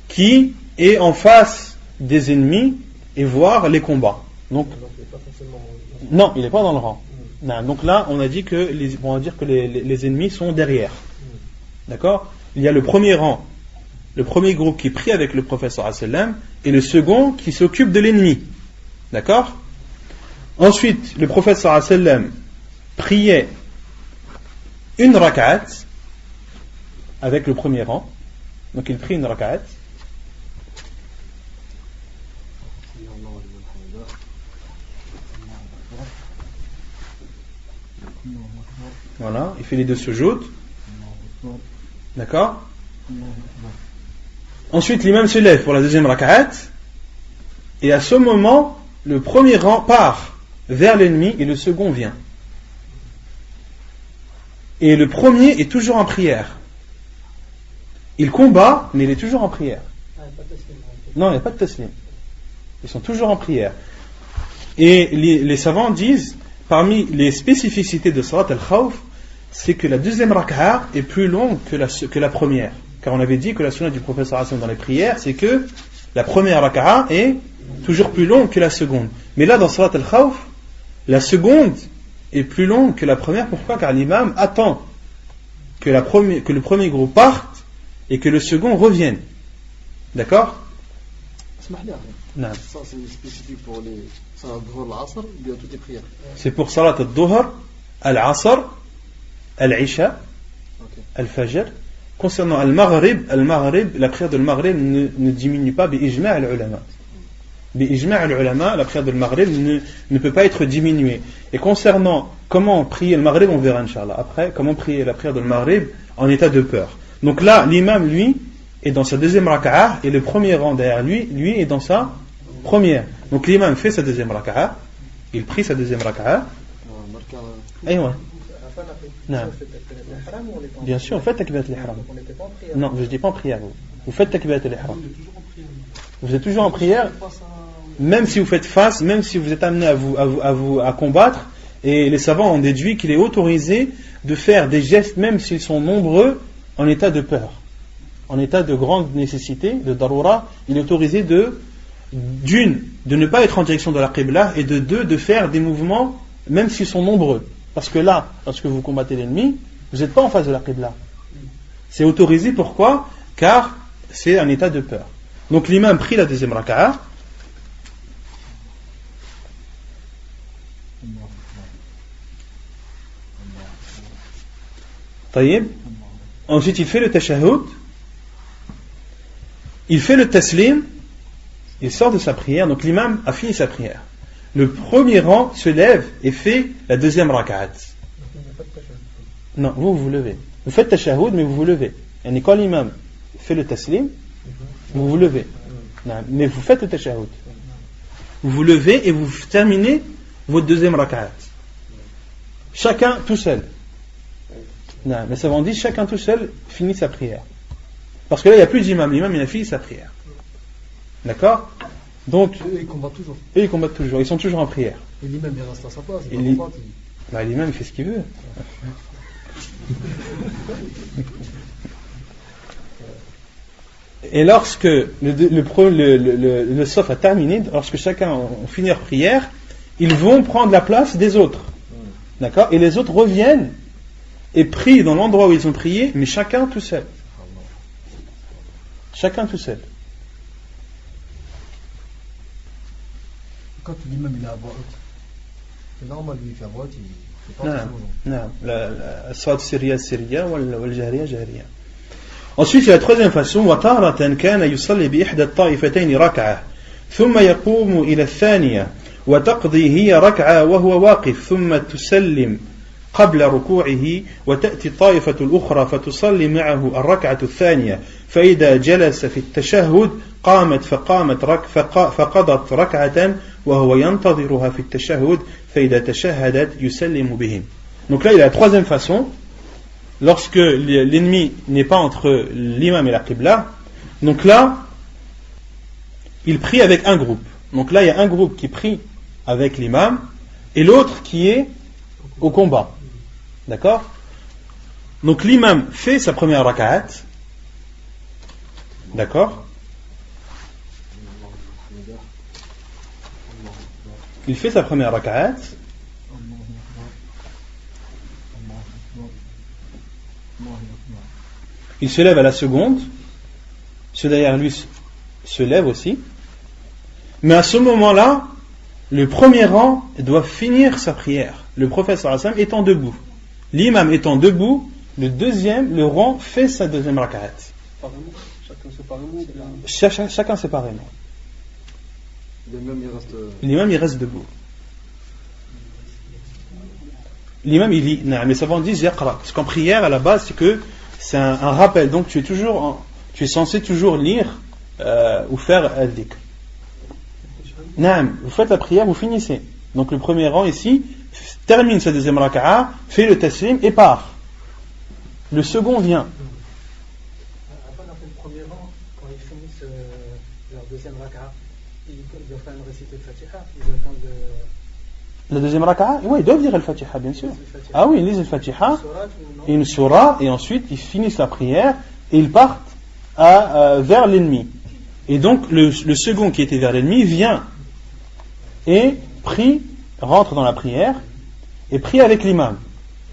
qui est en face des ennemis et voir les combats. Donc, non, il n'est pas dans le rang. Non, donc là, on va dire que les ennemis sont derrière. D'accord? Il y a le premier rang, le premier groupe qui prie avec le prophète sallallahu alayhi wa sallam, et le second qui s'occupe de l'ennemi. D'accord? Ensuite, le prophète sallallahu alayhi wa sallam priait une rak'at avec le premier rang. Donc il prie une rak'at. Voilà, il fait les deux sujoud. D'accord? Ensuite, l'imam se lève pour la deuxième rak'at. Et à ce moment, le premier rang part vers l'ennemi et le second vient. Et le premier est toujours en prière. Il combat, mais il est toujours en prière. Non, il n'y a pas de taslim. Ils sont toujours en prière. Et les savants disent, parmi les spécificités de Salat al-Khawf, c'est que la deuxième rak'a est plus longue que la première. Car on avait dit que la sunna du prophète sallallahu alayhi wa sallam dans les prières, c'est que la première rak'a est toujours plus longue que la seconde. Mais là, dans Salat al-Khawf, la seconde est plus longue que la première. Pourquoi? Car l'imam attend que le premier groupe parte et que le second revienne. D'accord? Non. Ça c'est spécifique pour les Salat al-Dhuhr, al-Asr, ou bien toutes les prières? C'est pour Salat al-Dhuhr, al-Asr, al-Isha, al-Fajr. Concernant al-Maghrib, la prière de al-Maghrib ne diminue pas bi-ijma' al-ulama. Bi-ijma' al-ulama, la prière de al-Maghrib ne peut pas être diminuée. Et concernant comment prier le Maghrib, on verra Inch'Allah après, comment prier la prière de al-Maghrib en état de peur. Donc là, l'imam, lui, est dans sa deuxième rak'a et le premier rang derrière lui est dans sa première. Donc l'imam fait sa deuxième rak'a, il prie sa deuxième rak'a. Non. Bien sûr, faites takbirat al-ihram. Non, je ne dis pas en prière. Vous faites takbirat al-ihram. Vous êtes toujours en prière, même si vous faites face, même si vous êtes amené à combattre. Et les savants ont déduit qu'il est autorisé de faire des gestes, même s'ils sont nombreux, en état de peur, en état de grande nécessité, de darura. Il est autorisé de ne pas être en direction de la qibla, et de deux, de faire des mouvements, même s'ils sont nombreux. Parce que là, lorsque vous combattez l'ennemi, vous n'êtes pas en face de la qibla. C'est autorisé, pourquoi? Car c'est un état de peur. Donc l'imam prie la deuxième rak'a. Taïb. Ensuite il fait le tashahhud. Il fait le taslim. Il sort de sa prière. Donc l'imam a fini sa prière. Le premier rang se lève et fait la deuxième rak'at. Non, vous vous levez. Vous faites tashahhud, mais vous vous levez. Et quand l'imam fait le taslim, vous vous levez. Non, mais vous faites le tashahhud. Vous vous levez et vous terminez votre deuxième rak'at. Chacun tout seul. Non, mais ça veut dire chacun tout seul finit sa prière. Parce que là, il n'y a plus d'imam. L'imam, il a fini sa prière. D'accord? Donc, ils combattent toujours. Ils combattent toujours. Ils sont toujours en prière. Et l'imam, il reste à sa place. L'imam, il fait ce qu'il veut. Et lorsque le sof a terminé, lorsque chacun a fini leur prière, ils vont prendre la place des autres. D'accord? Et les autres reviennent et prient dans l'endroit où ils ont prié, mais chacun tout seul. Chacun tout seul. Quand l'imam il est à voix haute, C'est normal, lui, il fait à droite, il fait pas Non, la salat sirriya sirriya ou la jahriya jahriya. Ensuite, il y a la troisième façon. وَتَارَةً كَانَ يُصَلِّي بِإِحْدَى الطَّائِفَتَيْنِ رَكْعَةً ثُمَّ يَقُومُ إِلَى الثَّانِيَةِ وتقضي هي ركعة وهو واقف ثم تسلم قبل ركوعه وتأتي الطائفة الأخرى فتصلي معه الركعة الثانية فإذا جلس في التشهد قامت فقضت ركعة وهو ينتظرها في التشهد فإذا تشهدت يسلم بهم. Donc là il y a la troisième façon, lorsque l'ennemi n'est pas entre l'imam et la qibla, donc là il prie avec un groupe. Donc là il y a un groupe qui prie avec l'imam et l'autre qui est au combat. D'accord? Donc l'imam fait sa première raka'at. D'accord? Il fait sa première raka'at. Il se lève à la seconde. Ceux derrière lui se lèvent aussi. Mais à ce moment-là, le premier rang doit finir sa prière. Le prophète sallallahu alayhi wa sallam étant debout. L'imam étant debout, le rang fait sa deuxième raka'at. Chacun séparément. L'imam il reste debout. L'imam il lit. Non, mais savants disent yaqra. Parce qu'en prière à la base c'est un rappel. Donc tu es censé toujours lire ou faire al-dhikr. Non, vous faites la prière, vous finissez. Donc le premier rang ici termine sa deuxième raka'a, fait le taslim et part. Le second vient. Après dans le premier rang, quand ils finissent leur deuxième raka'a, ils doivent quand même réciter le Fatiha. Ils attendent la deuxième raka'a, oui, ils doivent dire le Fatiha, bien sûr. Ah oui, ils lisent le Fatiha, une surah, et ensuite ils finissent la prière et ils partent vers l'ennemi. Et donc le second qui était vers l'ennemi vient et prie, rentre dans la prière et prie avec l'imam.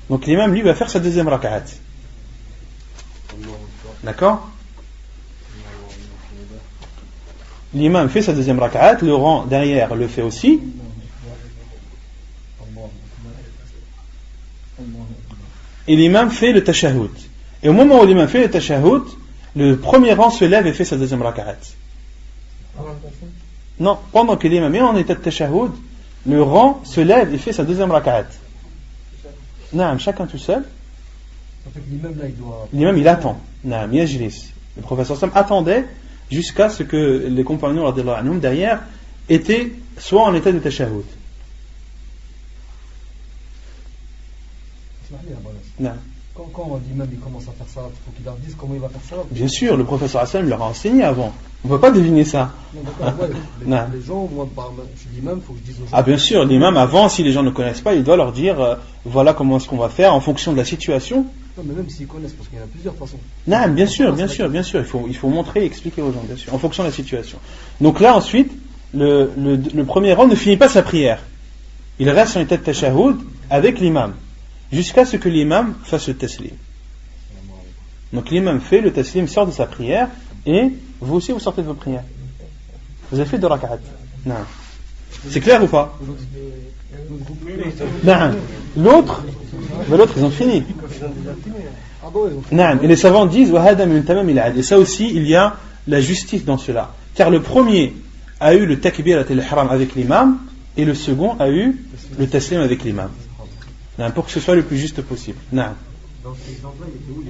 Donc l'imam lui va faire sa deuxième raka'at. D'accord? L'imam fait sa deuxième raka'at, le rang derrière le fait aussi. Et l'imam fait le tashahhud. Et au moment où l'imam fait le tashahhud, le premier rang se lève et fait sa deuxième raka'at. Non, pendant que l'imam est en état de tashahhud, le rang se lève et fait sa deuxième raka'at. Non, chacun tout seul. L'imam il attend. Non, yajlis. Le professeur Sam attendait jusqu'à ce que les compagnons radhiyallahu anhum derrière étaient soit en état de tashahhud. Non. Quand l'imam il commence à faire ça, il faut qu'il leur dise comment il va faire ça. Bien sûr, le professeur Hassan leur a enseigné avant. On ne peut pas deviner ça. Non, les gens, moi, je dis l'imam, il faut que je dise aux gens. Ah, bien sûr, l'imam, avant, si les gens ne connaissent pas, il doit leur dire voilà comment est-ce qu'on va faire en fonction de la situation. Non, mais même s'ils connaissent, parce qu'il y a plusieurs façons. Non, bien sûr. Il faut montrer et expliquer aux gens, bien sûr, en fonction de la situation. Donc là, ensuite, le premier rang ne finit pas sa prière. Il reste en état de tashahhud avec l'imam, jusqu'à ce que l'imam fasse le taslim. Donc l'imam fait le taslim, sort de sa prière, et vous aussi vous sortez de vos prières. Vous avez fait 2 raka'at. Non. C'est clair ou pas? Non. L'autre ils ont fini. Non. Et les savants disent et ça aussi il y a la justice dans cela, car le premier a eu le takbirat al-ihram avec l'imam et le second a eu le taslim avec l'imam. Pour que ce soit le plus juste possible. Non. Dans cet exemple-là, il était où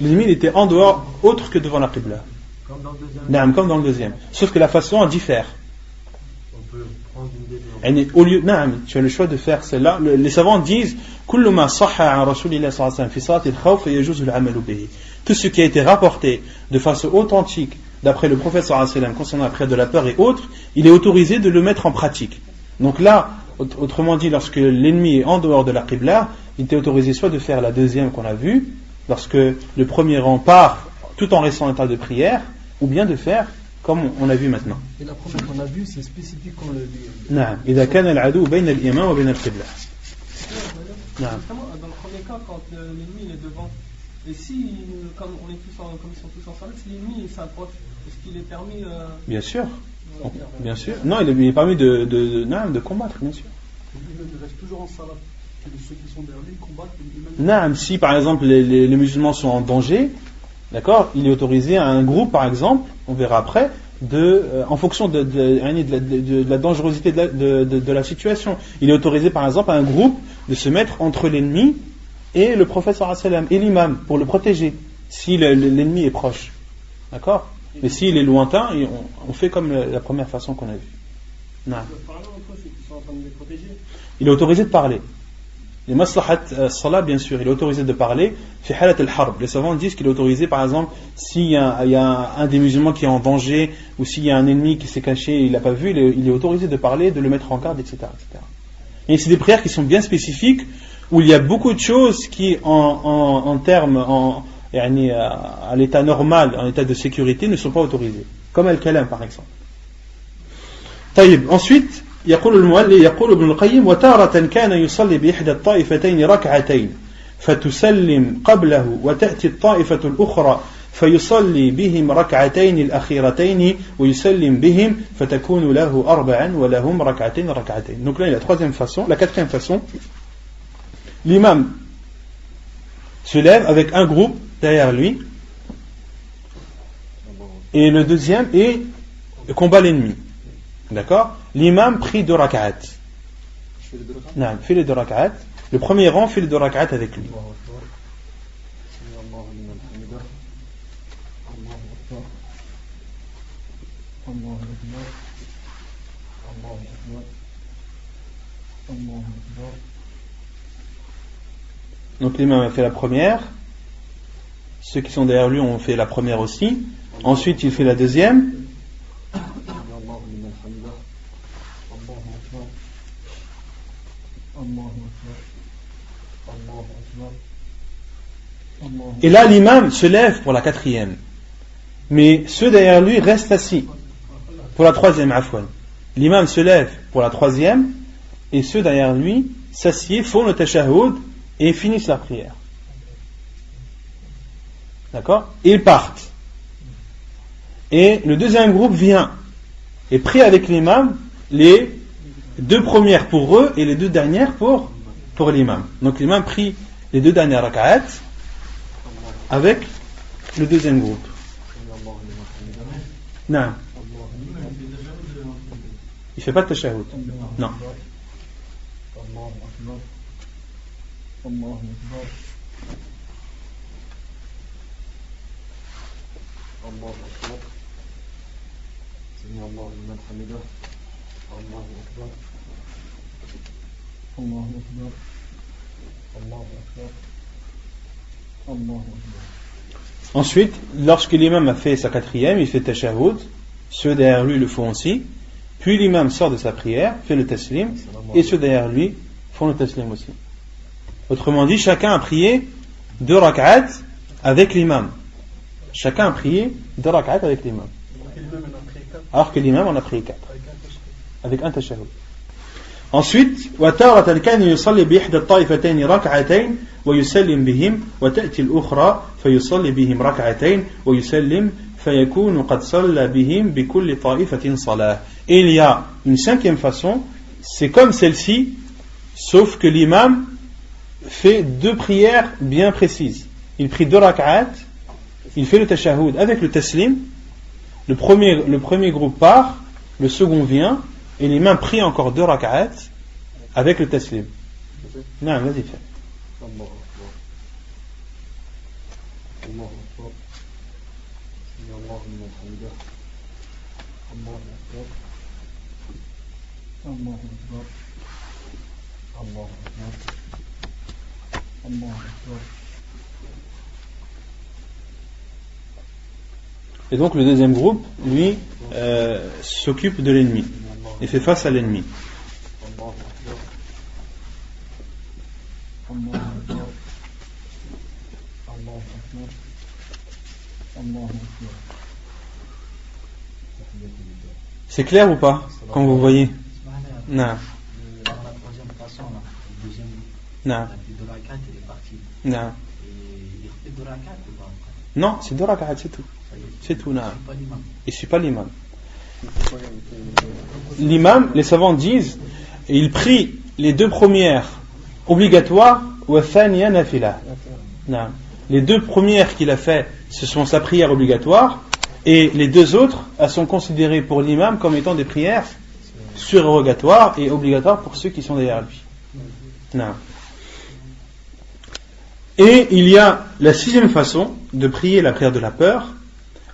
l'ennemi était en dehors, autre que devant la qibla. Comme dans le deuxième. Non, comme dans le deuxième. Sauf que la façon diffère. On peut prendre une deuxième. Au lieu, non, tu as le choix de faire celle-là. Les savants disent كل ما صح عن رسول الله صلى الله عليه وسلم في صلاة الخوف يجوز العمل به. Tout ce qui a été rapporté de façon authentique d'après le prophète sallallahu alayhi wa sallam concernant la prière de la peur et autres, il est autorisé de le mettre en pratique. Donc là, autrement dit, lorsque l'ennemi est en dehors de la qibla, il était autorisé soit de faire la deuxième qu'on a vue, lorsque le premier rang part tout en restant en état de prière, ou bien de faire comme on a vu maintenant. Et la première qu'on a vue, c'est spécifique quand le. Non, إذا كان العدو بين الإمام وبين القبلة. Justement, dans le premier cas, quand l'ennemi est devant, et si, comme ils sont tous ensemble, si l'ennemi s'approche, est-ce qu'il est permis Bien sûr. Bien sûr. Non, il est permis de combattre, bien sûr. reste toujours en salat. Ceux qui sont derrière lui combattent. Non, si par exemple les musulmans sont en danger, d'accord, il est autorisé à un groupe, par exemple, on verra après, en fonction de la dangerosité de la situation. Il est autorisé par exemple à un groupe de se mettre entre l'ennemi et le prophète sallallahu alayhi wa sallam et l'imam pour le protéger si l'ennemi est proche, d'accord. Mais s'il est lointain, on fait comme la première façon qu'on a vue. Non. Il est autorisé de parler. Les maslahat salat, bien sûr, il est autorisé de parler. Fi halat al-harb, les savants disent qu'il est autorisé, par exemple, s'il y a un des musulmans qui est en danger, ou s'il y a un ennemi qui s'est caché et il l'a pas vu, il est autorisé de parler, de le mettre en garde, etc., etc. Et c'est des prières qui sont bien spécifiques, où il y a beaucoup de choses qui, en termes, à l'état normal, en état de sécurité, ne sont pas autorisées. Comme al-kalam, par exemple. طيب, ensuite, يقول المؤلف يقول ابن القيم وتارة كان يصلي بإحدى الطائفتين ركعتين فتسلم قبله وتأتي الطائفة الأخرى فيصلي بهم ركعتين الأخيرتين ويسلم بهم فتكون له أربعا ولهم ركعتين. Donc là, la quatrième façon, l'imam se lève avec un groupe derrière lui et le deuxième combat l'ennemi. D'accord? L'imam prie 2 rak'at. Non, fait les 2 rak'at. Le premier rang fait les 2 rak'at avec lui. Donc l'imam a fait la première. Ceux qui sont derrière lui ont fait la première aussi. Ensuite il fait la deuxième. Et là l'imam se lève pour la quatrième, mais ceux derrière lui restent assis pour la troisième. Afwan. L'imam se lève pour la troisième et ceux derrière lui s'assiedent, font le tashahhud et finissent la prière. D'accord? Et ils partent. Et le deuxième groupe vient et prie avec l'imam les 2 premières pour eux et les 2 dernières pour l'imam. Donc l'imam prie les 2 dernières rak'at avec le deuxième groupe. Non. Il ne fait pas de tashahhud. Non. Ensuite, lorsque l'imam a fait sa quatrième, il fait tashahhud, ceux derrière lui le font aussi, puis l'imam sort de sa prière, fait le taslim, et ceux derrière lui font le taslim aussi. Autrement dit, chacun a prié 2 rak'at avec l'imam. Chacun a prié 2 rak'at avec l'imam. Alors que l'imam en a prié 4. Avec un tashahhud. Ensuite, وتارة كان يصلي بإحدى الطائفتين ركعتين ويسلم بهم وتأتي الأخرى فيصلي بهم ركعتين ويسلم فيكون قد صلى بهم بكل طائفة صلاة. Et il y a une 5e façon, c'est comme celle-ci, sauf que l'imam fait 2 prières bien précises. Il prie 2 rak'at, il fait le tashahhud avec le taslim, le premier groupe part, le second vient, et l'imam prie encore 2 rak'at avec le taslim. Non, vas-y, fais. Et donc le deuxième groupe, lui, s'occupe de l'ennemi et fait face à l'ennemi. C'est clair ou pas quand vous voyez? Non. La troisième façon, le deuxième groupe. Non. De rak'at, il est parti. Non. Il fait 2 rak'at ou pas? Non, c'est 2 rak'at, c'est tout. C'est tout, non. Et c'est pas l'imam. L'imam, les savants disent, il prie les deux premières obligatoires, wa thaniya nafila. Les deux premières qu'il a fait, ce sont sa prière obligatoire, et les deux autres, elles sont considérées pour l'imam comme étant des prières surérogatoires et obligatoires pour ceux qui sont derrière lui. Non. Et il y a la sixième façon de prier la prière de la peur.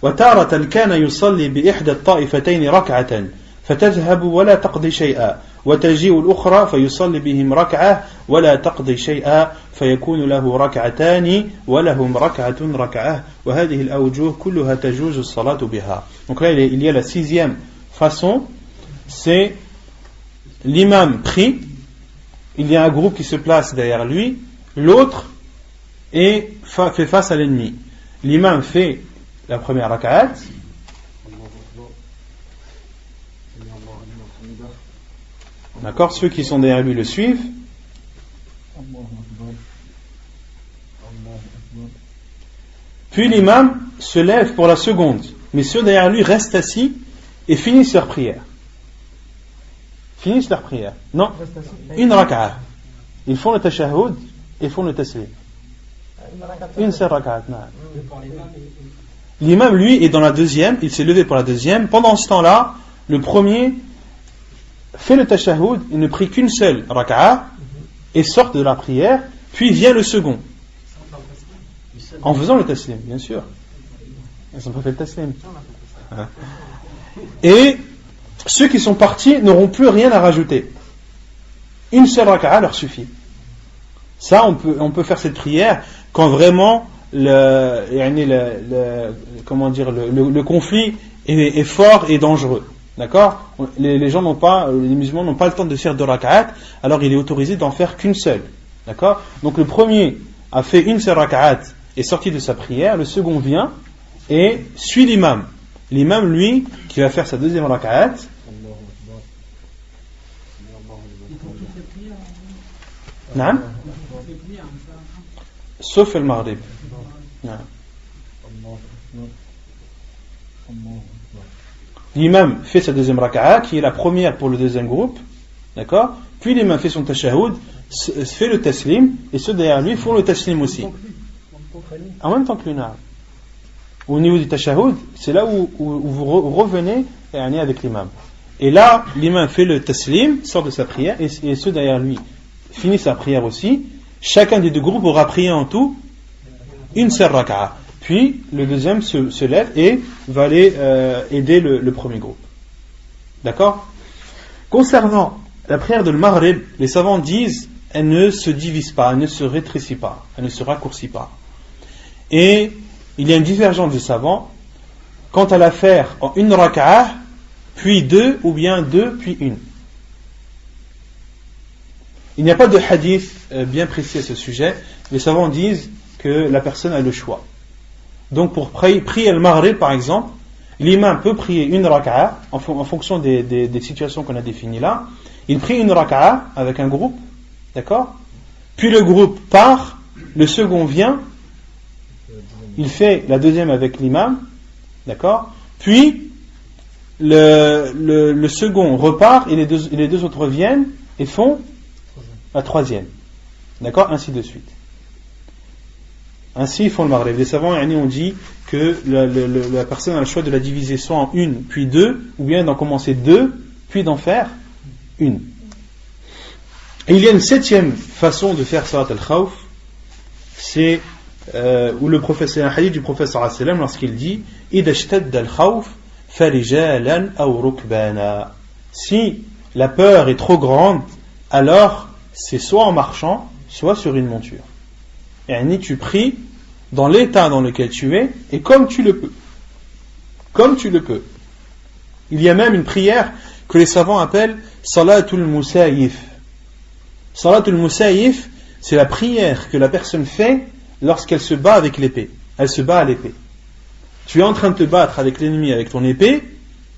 وَتَارَةً كَانَ يُصَلِّي بِإِحْدَى الطَّائِفَتَيْنِ رَكْعَةً فَتَذْهَبُ وَلَا تَقْضِي شَيْئًا وَتَجِيءُ الْأُخْرَى فَيُصَلِّي بِهِمْ رَكْعَةً وَلَا تَقْضِي شَيْئًا فَيَكُونُ لَهُ رَكْعَتَانِ وَلَهُمْ رَكْعَةٌ رَكْعَةٌ وَهَذِهِ الْأَوْجُهُ كُلُّهَا تَجُوزُ الصَّلَاةُ بِهَا. Donc là il y a la sixième façon, c'est l'imam prie, il y a un groupe qui se place derrière lui, l'autre fait face à l'ennemi. L'imam fait la première raka'at, d'accord, ceux qui sont derrière lui le suivent, puis l'imam se lève pour la seconde, mais ceux derrière lui restent assis et finissent leur prière. Non, une raka'at. Ils font le tashahhud et font le taslim. Une seule raka'at. L'imam, lui, est dans la deuxième, il s'est levé pour la deuxième. Pendant ce temps-là, le premier fait le tashahhud, il ne prie qu'une seule raka'at et sort de la prière, puis vient le second. En faisant le taslim, bien sûr. Ils n'ont pas fait le taslim. Et ceux qui sont partis n'auront plus rien à rajouter. Une seule raka'a leur suffit. Ça, on peut faire cette prière quand vraiment le conflit est fort et dangereux. D'accord ? Les musulmans n'ont pas le temps de faire deux raka'at, alors il est autorisé d'en faire qu'une seule. D'accord ? Donc le premier a fait une seule raka'at et sorti de sa prière, le second vient et suit l'imam. L'imam, lui, qui va faire sa deuxième raka'at, sauf le maghrib. L'imam fait sa deuxième raka'a, qui est la première pour le deuxième groupe, d'accord ? Puis l'imam fait son tashahhud, fait le taslim, et ceux derrière lui font le taslim aussi. En même temps que lui. Au niveau du tashahhud, c'est là où vous revenez avec l'imam. Et là, l'imam fait le taslim, sort de sa prière, et ceux derrière lui finissent sa prière aussi. Chacun des deux groupes aura prié en tout une seule raka'a. Puis le deuxième se lève et va aller aider le premier groupe. D'accord ? Concernant la prière de Maghrib, les savants disent elle ne se divise pas, elle ne se rétrécit pas, elle ne se raccourcit pas. Et il y a une divergence des savants quant à la faire en une raka'a, puis deux, ou bien deux, puis une. Il n'y a pas de hadith bien précis à ce sujet. Les savants disent que la personne a le choix. Donc pour prier le Maghrib par exemple, l'imam peut prier une raka'a en fonction des situations qu'on a définies là. Il prie une raka'a avec un groupe, d'accord ? Puis le groupe part, le second vient, il fait la deuxième avec l'imam, d'accord ? Puis le second repart et les deux autres viennent et font la troisième, d'accord ? Ainsi de suite. Ainsi ils font le Maghrib. Les savants ont dit que la personne a le choix de la diviser soit en une puis deux, ou bien d'en commencer deux puis d'en faire une. Et il y a une septième façon de faire Salat al-Khawf, c'est où le prophète, c'est un hadith du prophète sallallahu alayhi wa sallam lorsqu'il dit إِذَا اشْتَدَّ الْخَوْفُ فَرِجَالًا أَوْ رُكْبَانًا. Si la peur est trop grande, alors c'est soit en marchant, soit sur une monture. Et tu pries dans l'état dans lequel tu es et comme tu le peux. Comme tu le peux. Il y a même une prière que les savants appellent Salatul Musayif. Salatul Musayif, c'est la prière que la personne fait lorsqu'elle se bat avec l'épée. Elle se bat à l'épée. Tu es en train de te battre avec l'ennemi avec ton épée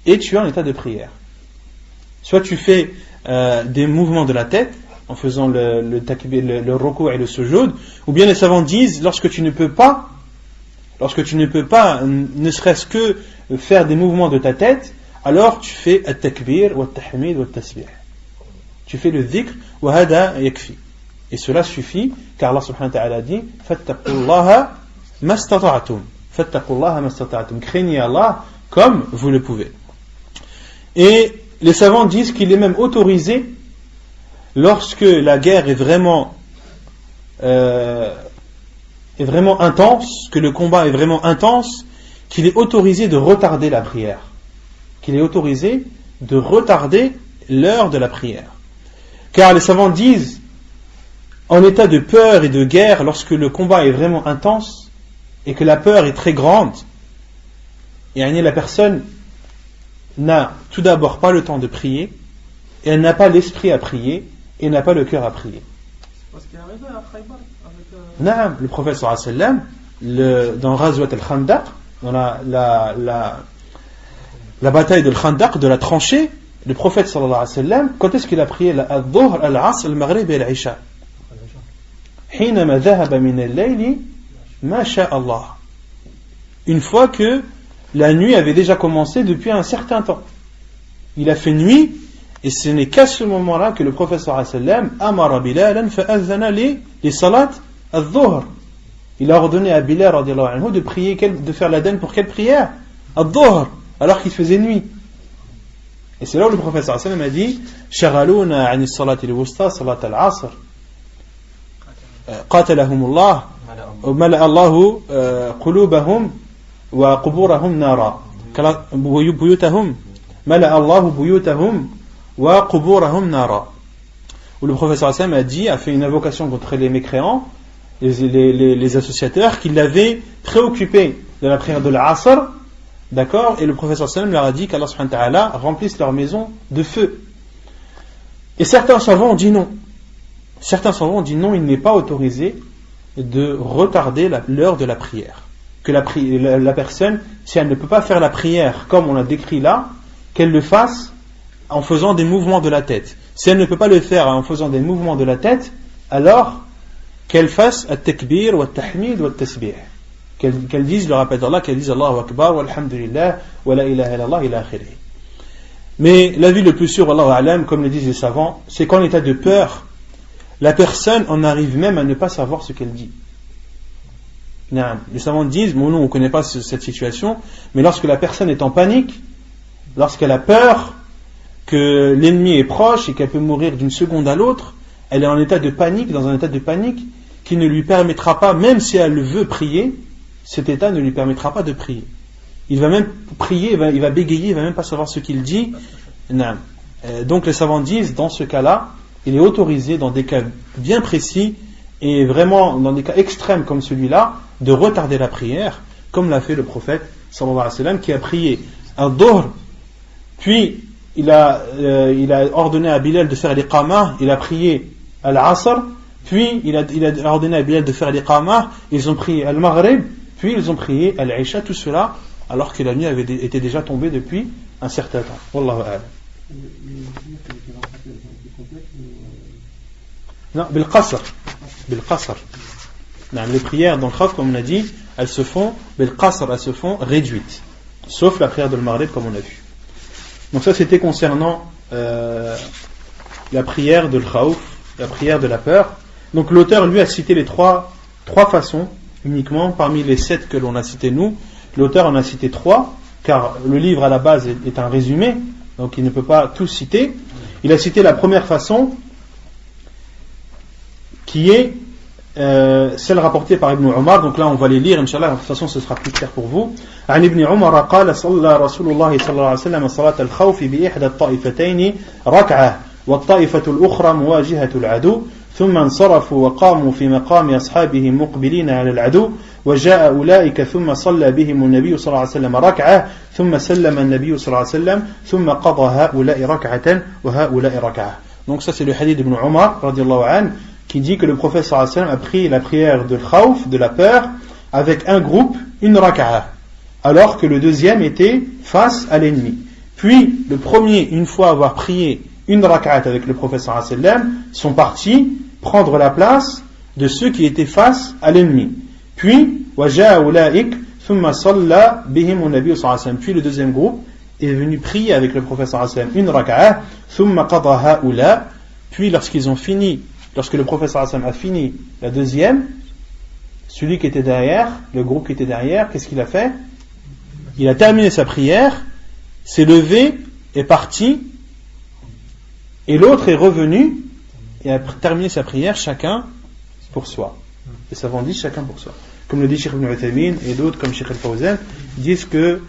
et tu es en état de prière. Soit tu fais des mouvements de la tête en faisant le ruku' et le sujoud, ou bien les savants disent lorsque tu ne peux pas ne serait-ce que faire des mouvements de ta tête, alors tu fais at-takbir wa at-tahmid wa at-tasbih. tu fais le dhikr, wa hada yakfi. Et cela suffit, car Allah subhanahu wa ta'ala dit fattaqullaha mastata'tum. Fattaqullaha mastata'tum. Craignez Allah comme vous le pouvez. Et les savants disent qu'il est même autorisé, lorsque la guerre est vraiment intense, que le combat est vraiment intense, qu'il est autorisé de retarder la prière. Qu'il est autorisé de retarder l'heure de la prière. Car les savants disent, en état de peur et de guerre, lorsque le combat est vraiment intense et que la peur est très grande, et la personne n'a tout d'abord pas le temps de prier, et elle n'a pas l'esprit à prier, et n'a pas le cœur à prier. Parce qu'il est arrivé à Khaybar avec le prophète sallallahu alayhi wa sallam, dans Ghazwat al-Khandaq, dans la bataille de al-Khandaq, de la tranchée, le prophète sallallahu alayhi wa sallam, quand est-ce qu'il a prié al-Dhuhr, al-Asr, al-Maghrib et al-Isha? حينما ذهب من الليل ما شاء الله. Une fois que la nuit avait déjà commencé depuis un certain temps. Il a fait nuit, et ce n'est qu'à ce moment-là que le prophète sallallahu alayhi wa sallam amara Bilalan fa'adhana li salat al-Dhuhr. Il a ordonné à Bilal radiyallahu anhu de prier, de faire l'adhan pour quelle prière? Al-Dhuhr, alors qu'il faisait nuit. Et c'est là où le prophète sallallahu alayhi wa sallam a dit shaghaluna 'ani as-salati al-wusta salat al-'asr قاتلهم الله وملأ الله قلوبهم وقبورهم نارا بيوتهم ملأ الله بيوتهم وقبورهم نارا. Où le prophète sallallahu alayhi wa sallam a fait une invocation contre les mécréants, les associateurs, qui l'avaient préoccupé de la prière de l'Asr, d'accord, et le prophète sallallahu alayhi wa sallam leur a dit qu'Allah subhanahu wa ta'ala remplisse leur maison de feu. Et certains savants ont dit non. Certains savants ont dit non, il n'est pas autorisé de retarder l'heure de la prière. Que la personne, si elle ne peut pas faire la prière comme on l'a décrit là, qu'elle le fasse en faisant des mouvements de la tête. Si elle ne peut pas le faire en faisant des mouvements de la tête, alors qu'elle fasse at-takbir wa at-tahmid wa at-tasbih. Qu'elle dise le rappel d'Allah, qu'elle dise Allahu Akbar wa alhamdulillah wa la ilaha illallah ila akhirih. Mais l'avis le plus sûr, Allahu a'lam, comme le disent les savants, c'est qu'en état de peur, la personne en arrive même à ne pas savoir ce qu'elle dit. Les savants disent, bon, nous on ne connaît pas cette situation, mais lorsque la personne est en panique, lorsqu'elle a peur que l'ennemi est proche et qu'elle peut mourir d'une seconde à l'autre, elle est en état de panique, dans un état de panique qui ne lui permettra pas, même si elle veut prier, cet état ne lui permettra pas de prier. Il va même prier, il va bégayer, il ne va même pas savoir ce qu'il dit. Donc les savants disent, dans ce cas-là, il est autorisé dans des cas bien précis et vraiment dans des cas extrêmes comme celui-là de retarder la prière, comme l'a fait le prophète sallallahu alayhi wa sallam, qui a prié al-Dhuhr, puis il a ordonné à Bilal de faire l'iqamah, il a prié al-Asr, puis il a ordonné à Bilal de faire l'iqamah, ils ont prié al-Maghrib, puis ils ont prié al-Isha, tout cela alors que la nuit avait été déjà tombée depuis un certain temps. Wallahu a'lam. Non, bil qasr. Les prières dans le khawf, comme on a dit, elles se font bil qasr, elles se font réduites, sauf la prière de l'Maghrib, comme on a vu. Donc ça, c'était concernant la prière de l'khawf, la prière de la peur. Donc l'auteur, lui, a cité les trois façons uniquement parmi les 7 que l'on a cité nous. L'auteur en a cité 3, car le livre à la base est un résumé, donc il ne peut pas tout citer. Il a cité la première façon, qui est celle rapportée par Ibn Umar. Donc là on va les lire, Inch'Allah, de toute façon ce sera plus clair pour vous. عن ابن عمر قال صلى رسول الله صلى الله عليه وسلم صلاة الخوف بإحدى الطائفتين ركعة والطائفة الأخرى مواجهة العدو ثم انصرفوا وقاموا في مقام أصحابهم مقبلين على العدو وجاء أولئك ثم صلى بهم النبي صلى الله عليه وسلم ركعة ثم سلم النبي صلى الله عليه وسلم ثم قضى هؤلاء ركعة وهؤلاء ركعة. Donc ça c'est le hadith d'Ibn Umar radiyallahu anhu, qui dit que le prophète sallallahu alayhi wa sallam a pris la prière de l'khawf, de la peur, avec un groupe, une raka'a, alors que le deuxième était face à l'ennemi. Puis le premier, une fois avoir prié une raka'at avec le prophète sallallahu alayhi wa sallam, sont partis prendre la place de ceux qui étaient face à l'ennemi. Puis وَجَاءَ أُولَٰئِكَ ثُمَّ صَلَّى بِهِمُ النَّبِيُّ صلى الله عليه وسلم. Puis le deuxième groupe est venu prier avec le prophète sallallahu alayhi wa sallam une raka'a ثُمَّ قَضَى هَؤُلَاءِ Puis lorsque le prophète a fini la deuxième, celui qui était derrière, le groupe qui était derrière, qu'est-ce qu'il a fait? Il a terminé sa prière, s'est levé, est parti, et l'autre est revenu et a terminé sa prière, chacun pour soi. Les savants disent chacun pour soi. Comme le dit Cheikh Ibn Uthaymin et d'autres comme Cheikh Al-Fawzan, disent que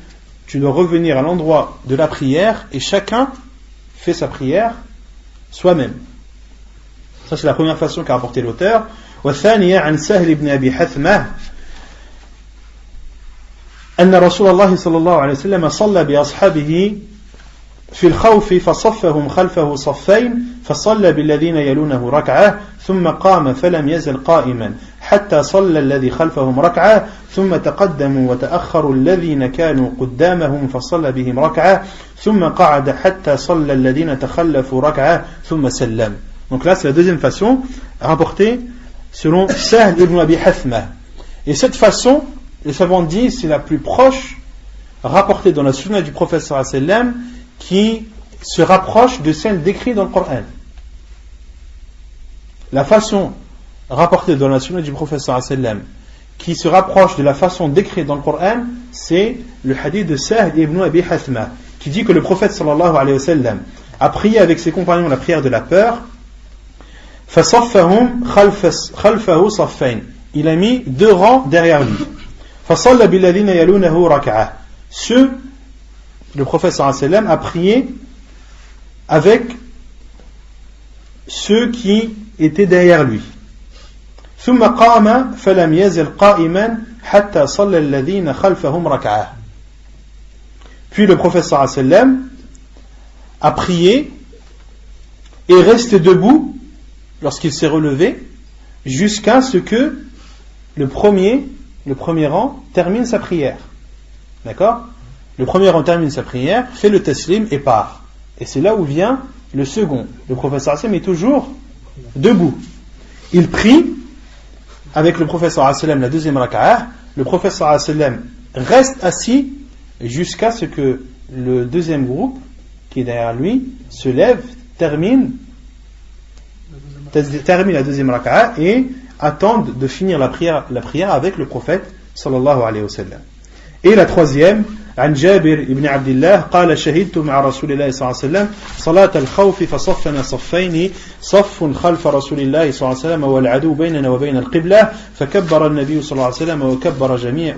tu dois revenir à l'endroit de la prière et chacun fait sa prière soi-même. Ça c'est la première façon qu'a rapporté l'auteur. والثانية عن سهل بن أبي حثمة أن رسول الله صلى الله عليه وسلم صلى بأصحابه في الخوف فصفهم خلفه صفين فصلى بالذين يلونه ركعة ثم قام فلم يزل قائما حتى صلى الذي خلفهم ركعة ثم تقدموا وتأخروا الذين كانوا قدامهم فصلى بهم ركعة ثم قعد حتى صلى الذين تخلفوا ركعة ثم سلم. Donc là c'est la deuxième façon rapportée selon Sahl ibn Abi Hathma. Et cette façon, les savants disent, c'est la plus proche rapportée dans la sunna du prophète sallallahu alayhi wa sallam, qui se rapproche de celle décrite dans le Coran. La façon rapportée dans la sunna du prophète sallallahu alayhi wa sallam, qui se rapproche de la façon décrite dans le Coran, c'est le hadith de Sahl ibn Abi Hathma, qui dit que le prophète sallallahu alayhi wa sallam a prié avec ses compagnons la prière de la peur. فصفهم خلفه صفين. Il a mis deux rangs derrière lui. فصلى بالذين يلونه ركعة. Le prophète sallallahu alayhi wa sallam a prié avec ceux qui étaient derrière lui. ثم قام فلم يزل قائما حتى صلى الذين خلفهم ركعة. Puis le prophète sallallahu alayhi wa sallam a prié et resté debout lorsqu'il s'est relevé, jusqu'à ce que le premier rang termine sa prière. D'accord? Le premier rang termine sa prière, fait le taslim et part. Et c'est là où vient le second. Le prophète sallallahu alayhi wa sallam est toujours debout. Il prie avec le prophète sallallahu alayhi wa sallam la deuxième raka'ah. Le prophète sallallahu alayhi wa sallam reste assis jusqu'à ce que le deuxième groupe qui est derrière lui se lève, termine la deuxième raka'a et attendent de finir la prière avec le prophète sallallahu alayhi wa sallam. Et la troisième, عن جابر بن عبد الله قال شهدت مع رسول الله صلى الله عليه وسلم صلاة الخوف فصفنا صفين صف خلف رسول الله صلى الله عليه وسلم والعدو بيننا وبين القبلة فكبر النبي صلى الله عليه وسلم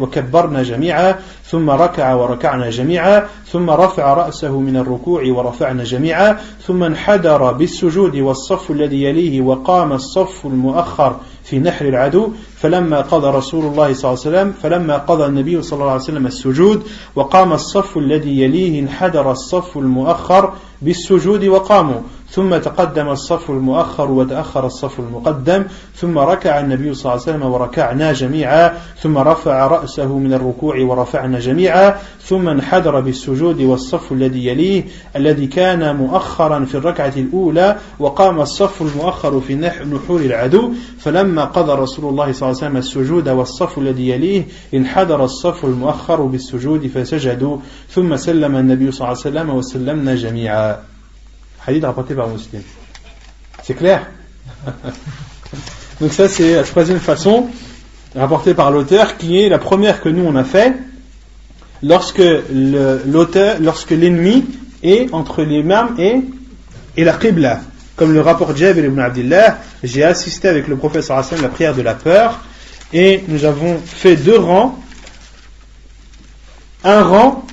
وكبرنا جميعا ثم ركع وركعنا جميعا ثم رفع رأسه من الركوع ورفعنا جميعا ثم انحدر بالسجود والصف الذي يليه وقام الصف المؤخر في نحر العدو فلما قضى رسول الله صلى الله عليه وسلم فلما قضى النبي صلى الله عليه وسلم السجود وقام الصف الذي يليه انحدر الصف المؤخر بالسجود وقاموا ثم تقدم الصف المؤخر وتأخر الصف المقدم ثم ركع النبي صلى الله عليه وسلم وركعنا جميعا ثم رفع رأسه من الركوع ورفعنا جميعا ثم انحدر بالسجود والصف الذي يليه الذي كان مؤخرا في الركعة الأولى وقام الصف المؤخر في نحور العدو فلما قضى رسول الله صلى الله عليه وسلم السجود والصف الذي يليه انحدر الصف المؤخر بالسجود فسجدوا ثم سلم النبي صلى الله عليه وسلم وسلمنا جميعا. Hadith rapporté par Muslim. C'est clair? Donc ça c'est la troisième façon rapportée par l'auteur, qui est la première que nous on a fait lorsque l'ennemi est entre l'imam et la qibla. Comme le rapport Jabir ibn Abdillah, j'ai assisté avec le prophète sallallahu alayhi wa sallam la prière de la peur et nous avons fait deux rangs. Un rang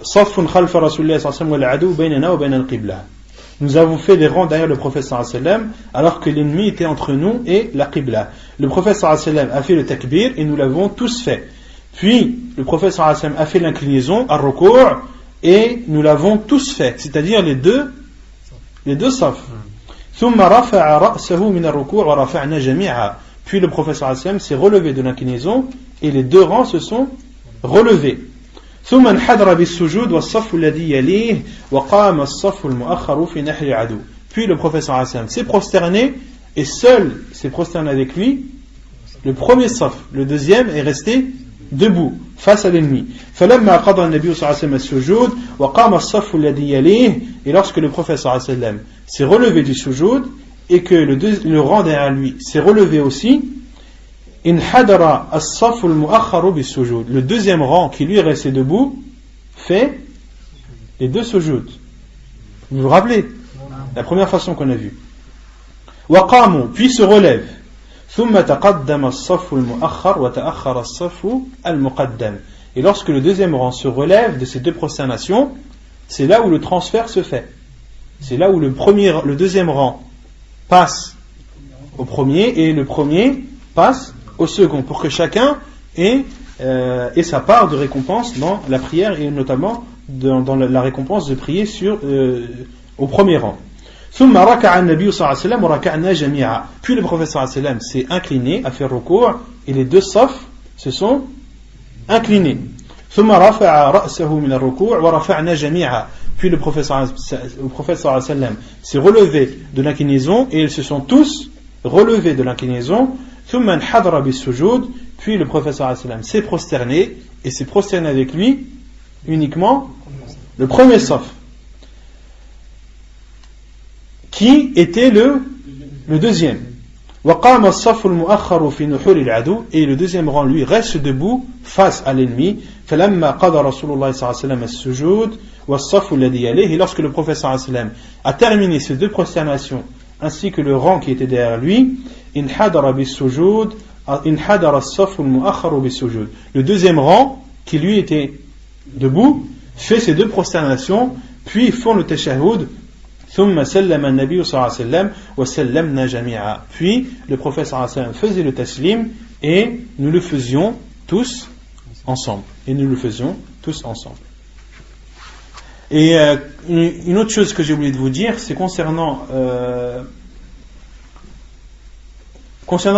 صف خلف رسول الله صلى الله عليه وسلم والعدو بيننا وبين القبلة. Nous avons fait des rangs derrière le prophète sallallahu alayhi wa sallam alors que l'ennemi était entre nous et la qibla. Le prophète sallallahu alayhi wa sallam a fait le takbir et nous l'avons tous fait. Puis le prophète sallallahu alayhi wa sallam a fait l'inclinaison, ar-ruku' et nous l'avons tous fait, c'est-à-dire les deux safs. ثم رفع رأسه من الركوع ورفعنا جميعا. Puis le prophète sallallahu alayhi wa sallam s'est relevé de l'inclinaison et les deux rangs se sont relevés. ثم انحدر بالسجود والصف الذي يليه وقام الصف المؤخر في نحر العدو. Puis le prophète sallallahu alayhi wa sallam s'est prosterné et seul s'est prosterné avec lui le premier saf. Le deuxième est resté debout face à l'ennemi. فلما قضى النبي صلى الله عليه وسلم السجود وقام الصف الذي يليه. Et lorsque le prophète sallallahu alayhi wa sallam s'est relevé du sujoud et que le rang derrière lui s'est relevé aussi, le deuxième rang qui lui est resté debout fait les deux sujoud. Vous vous rappelez la première façon qu'on a vue. Puis se relève. Et lorsque le deuxième rang se relève de ces deux prosternations, c'est là où le transfert se fait. C'est là où le deuxième rang passe au premier et le premier passe au second, pour que chacun ait sa part de récompense dans la prière, et notamment dans la récompense de prier au premier rang. Puis le prophète sallallahu alayhi wa sallam s'est incliné, a fait ruku', et les deux safs se sont inclinés. Puis le prophète sallallahu alayhi wa sallam s'est relevé de l'inclinaison, et ils se sont tous relevés de l'inclinaison. Puis le prophète sallallahu alayhi wa sallam s'est prosterné, et s'est prosterné avec lui uniquement le premier saf, qui était le deuxième. Et le deuxième rang, lui, reste debout face à l'ennemi. Et lorsque le prophète sallallahu alayhi wa sallam a terminé ces deux prosternations, ainsi que le rang qui était derrière lui, le deuxième rang, qui lui était debout, fait ces deux prosternations, puis font le tashahhud. Puis le prophète sallallahu alayhi wa sallam faisait le taslim, et nous le faisions tous ensemble. Et une autre chose que j'ai oublié de vous dire, c'est concernant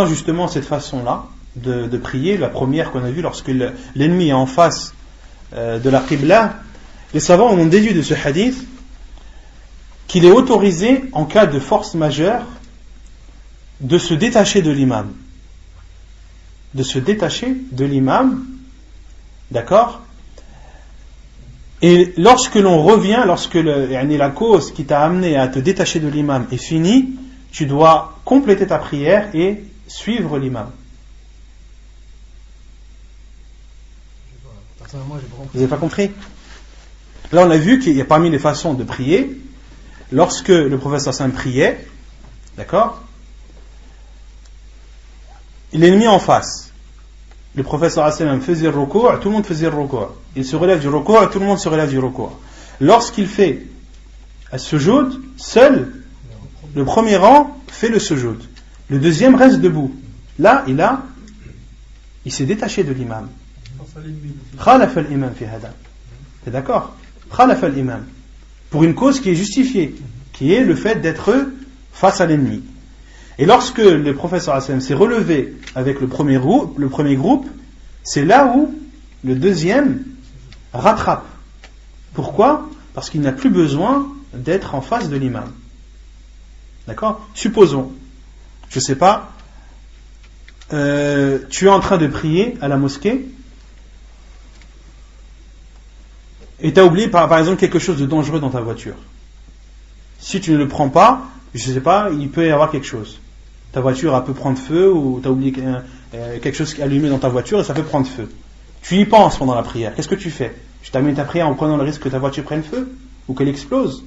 justement cette façon-là de prier, la première qu'on a vue lorsque l'ennemi est en face de la qibla. Les savants ont déduit de ce hadith qu'il est autorisé, en cas de force majeure, de se détacher de l'imam. D'accord? Et lorsque l'on revient, lorsque la cause qui t'a amené à te détacher de l'imam est finie, tu dois compléter ta prière et suivre l'imam. Vous n'avez pas compris? Là, on a vu qu'il y a parmi les façons de prier, lorsque le prophète sallallahu alayhi wa sallam priait, d'accord, l'ennemi en face, le prophète sallallahu alayhi wa sallam faisait le ruku', tout le monde faisait le ruku'. Il se relève du ruku', tout le monde se relève du ruku'. Lorsqu'il fait le sujoud, seul le premier rang fait le sujoud. Le deuxième reste debout. Là, il s'est détaché de l'imam. Khalaf al-imam fi hada. T'es d'accord? Khalaf al-imam. Pour une cause qui est justifiée, qui est le fait d'être face à l'ennemi. Et lorsque le prophète sallallahu alayhi wa sallam s'est relevé avec le premier groupe, c'est là où le deuxième rattrape. Pourquoi? Parce qu'il n'a plus besoin d'être en face de l'imam. D'accord? Supposons, je ne sais pas, tu es en train de prier à la mosquée, et tu as oublié par exemple quelque chose de dangereux dans ta voiture. Si tu ne le prends pas, je ne sais pas, il peut y avoir quelque chose. Ta voiture elle peut prendre feu, ou tu as oublié quelque chose qui est allumé dans ta voiture et ça peut prendre feu. Tu y penses pendant la prière. Qu'est-ce que tu fais? Tu termines ta prière en prenant le risque que ta voiture prenne feu ou qu'elle explose?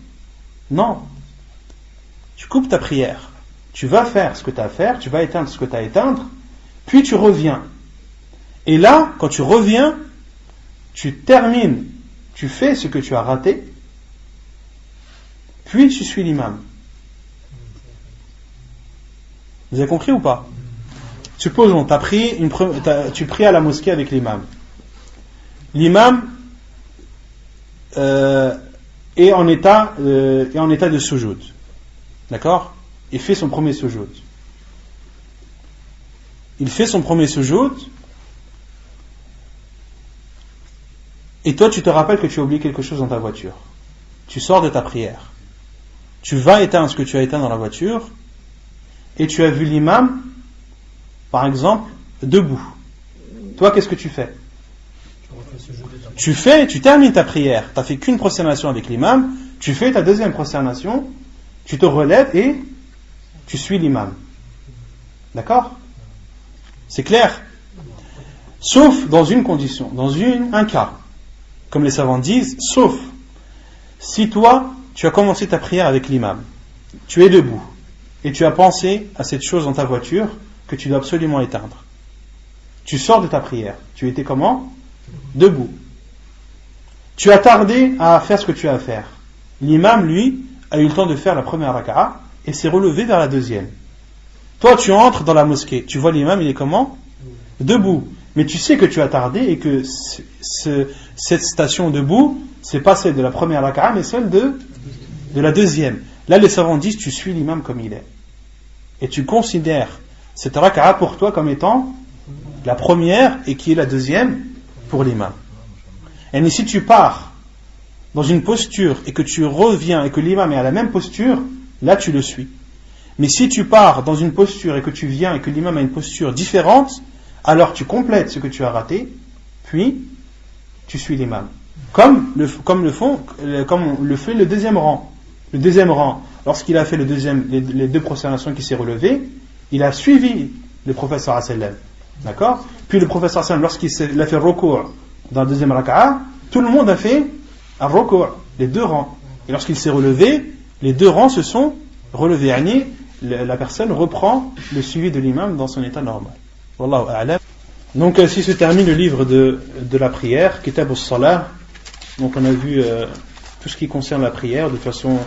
Non. Tu coupes ta prière. Tu vas faire ce que tu as à faire, tu vas éteindre ce que tu as à éteindre, puis tu reviens. Et là, quand tu reviens, tu termines, tu fais ce que tu as raté, puis tu suis l'imam. Vous avez compris ou pas? Supposons, tu pries à la mosquée avec l'imam. L'imam est en état de sujoud. D'accord? Il fait son premier sujoud. Et toi, tu te rappelles que tu as oublié quelque chose dans ta voiture. Tu sors de ta prière. Tu vas éteindre ce que tu as éteint dans la voiture. Et tu as vu l'imam, par exemple, debout. Toi, qu'est-ce que tu fais? Tu termines ta prière. Tu n'as fait qu'une prosternation avec l'imam. Tu fais ta deuxième prosternation. Tu te relèves et tu suis l'imam. D'accord? C'est clair? Sauf dans une condition, dans un cas. Comme les savants disent, sauf si toi, tu as commencé ta prière avec l'imam, tu es debout, et tu as pensé à cette chose dans ta voiture que tu dois absolument éteindre. Tu sors de ta prière. Tu étais comment? Debout. Tu as tardé à faire ce que tu as à faire. L'imam, lui, a eu le temps de faire la première raka'a et s'est relevé vers la deuxième. Toi, tu entres dans la mosquée. Tu vois l'imam, il est comment? Debout. Mais tu sais que tu as tardé et que cette station debout, c'est pas celle de la première raka'a, mais celle de la deuxième. Là, les savants disent, tu suis l'imam comme il est. Et tu considères cette raka'a pour toi comme étant la première et qui est la deuxième pour l'imam. Et si tu pars dans une posture et que tu reviens et que l'imam est à la même posture, là tu le suis. Mais si tu pars dans une posture et que tu viens et que l'imam a une posture différente, alors tu complètes ce que tu as raté, puis tu suis l'imam. Comme le fait le deuxième rang. Le deuxième rang, lorsqu'il a fait les deux prosternations qui s'est relevé, il a suivi le prophète sallallahu alayhi wa sallam. D'accord? Puis le prophète sallallahu alayhi wa sallam, lorsqu'il a fait recours dans la deuxième raka'a, tout le monde a fait un recours, les deux rangs. Et lorsqu'il s'est relevé, les deux rangs se sont relevés. La personne reprend le suivi de l'imam dans son état normal. Wallahu a'lam. Donc ainsi se termine le livre de la prière, Kitab as-Salah. Donc on a vu tout ce qui concerne la prière de façon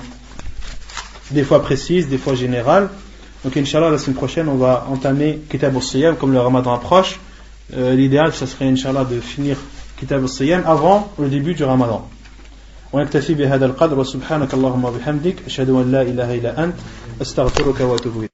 des fois précise, des fois générale. Donc Inch'Allah, la semaine prochaine, on va entamer Kitab as-Siyam, comme le Ramadan approche. L'idéal, ça serait Inch'Allah de finir Kitab as-Siyam avant le début du Ramadan. ونكتفي بهذا القدر وسبحانك اللهم وبحمدك أشهد أن لا إله إلا أنت أستغفرك وأتوب إليك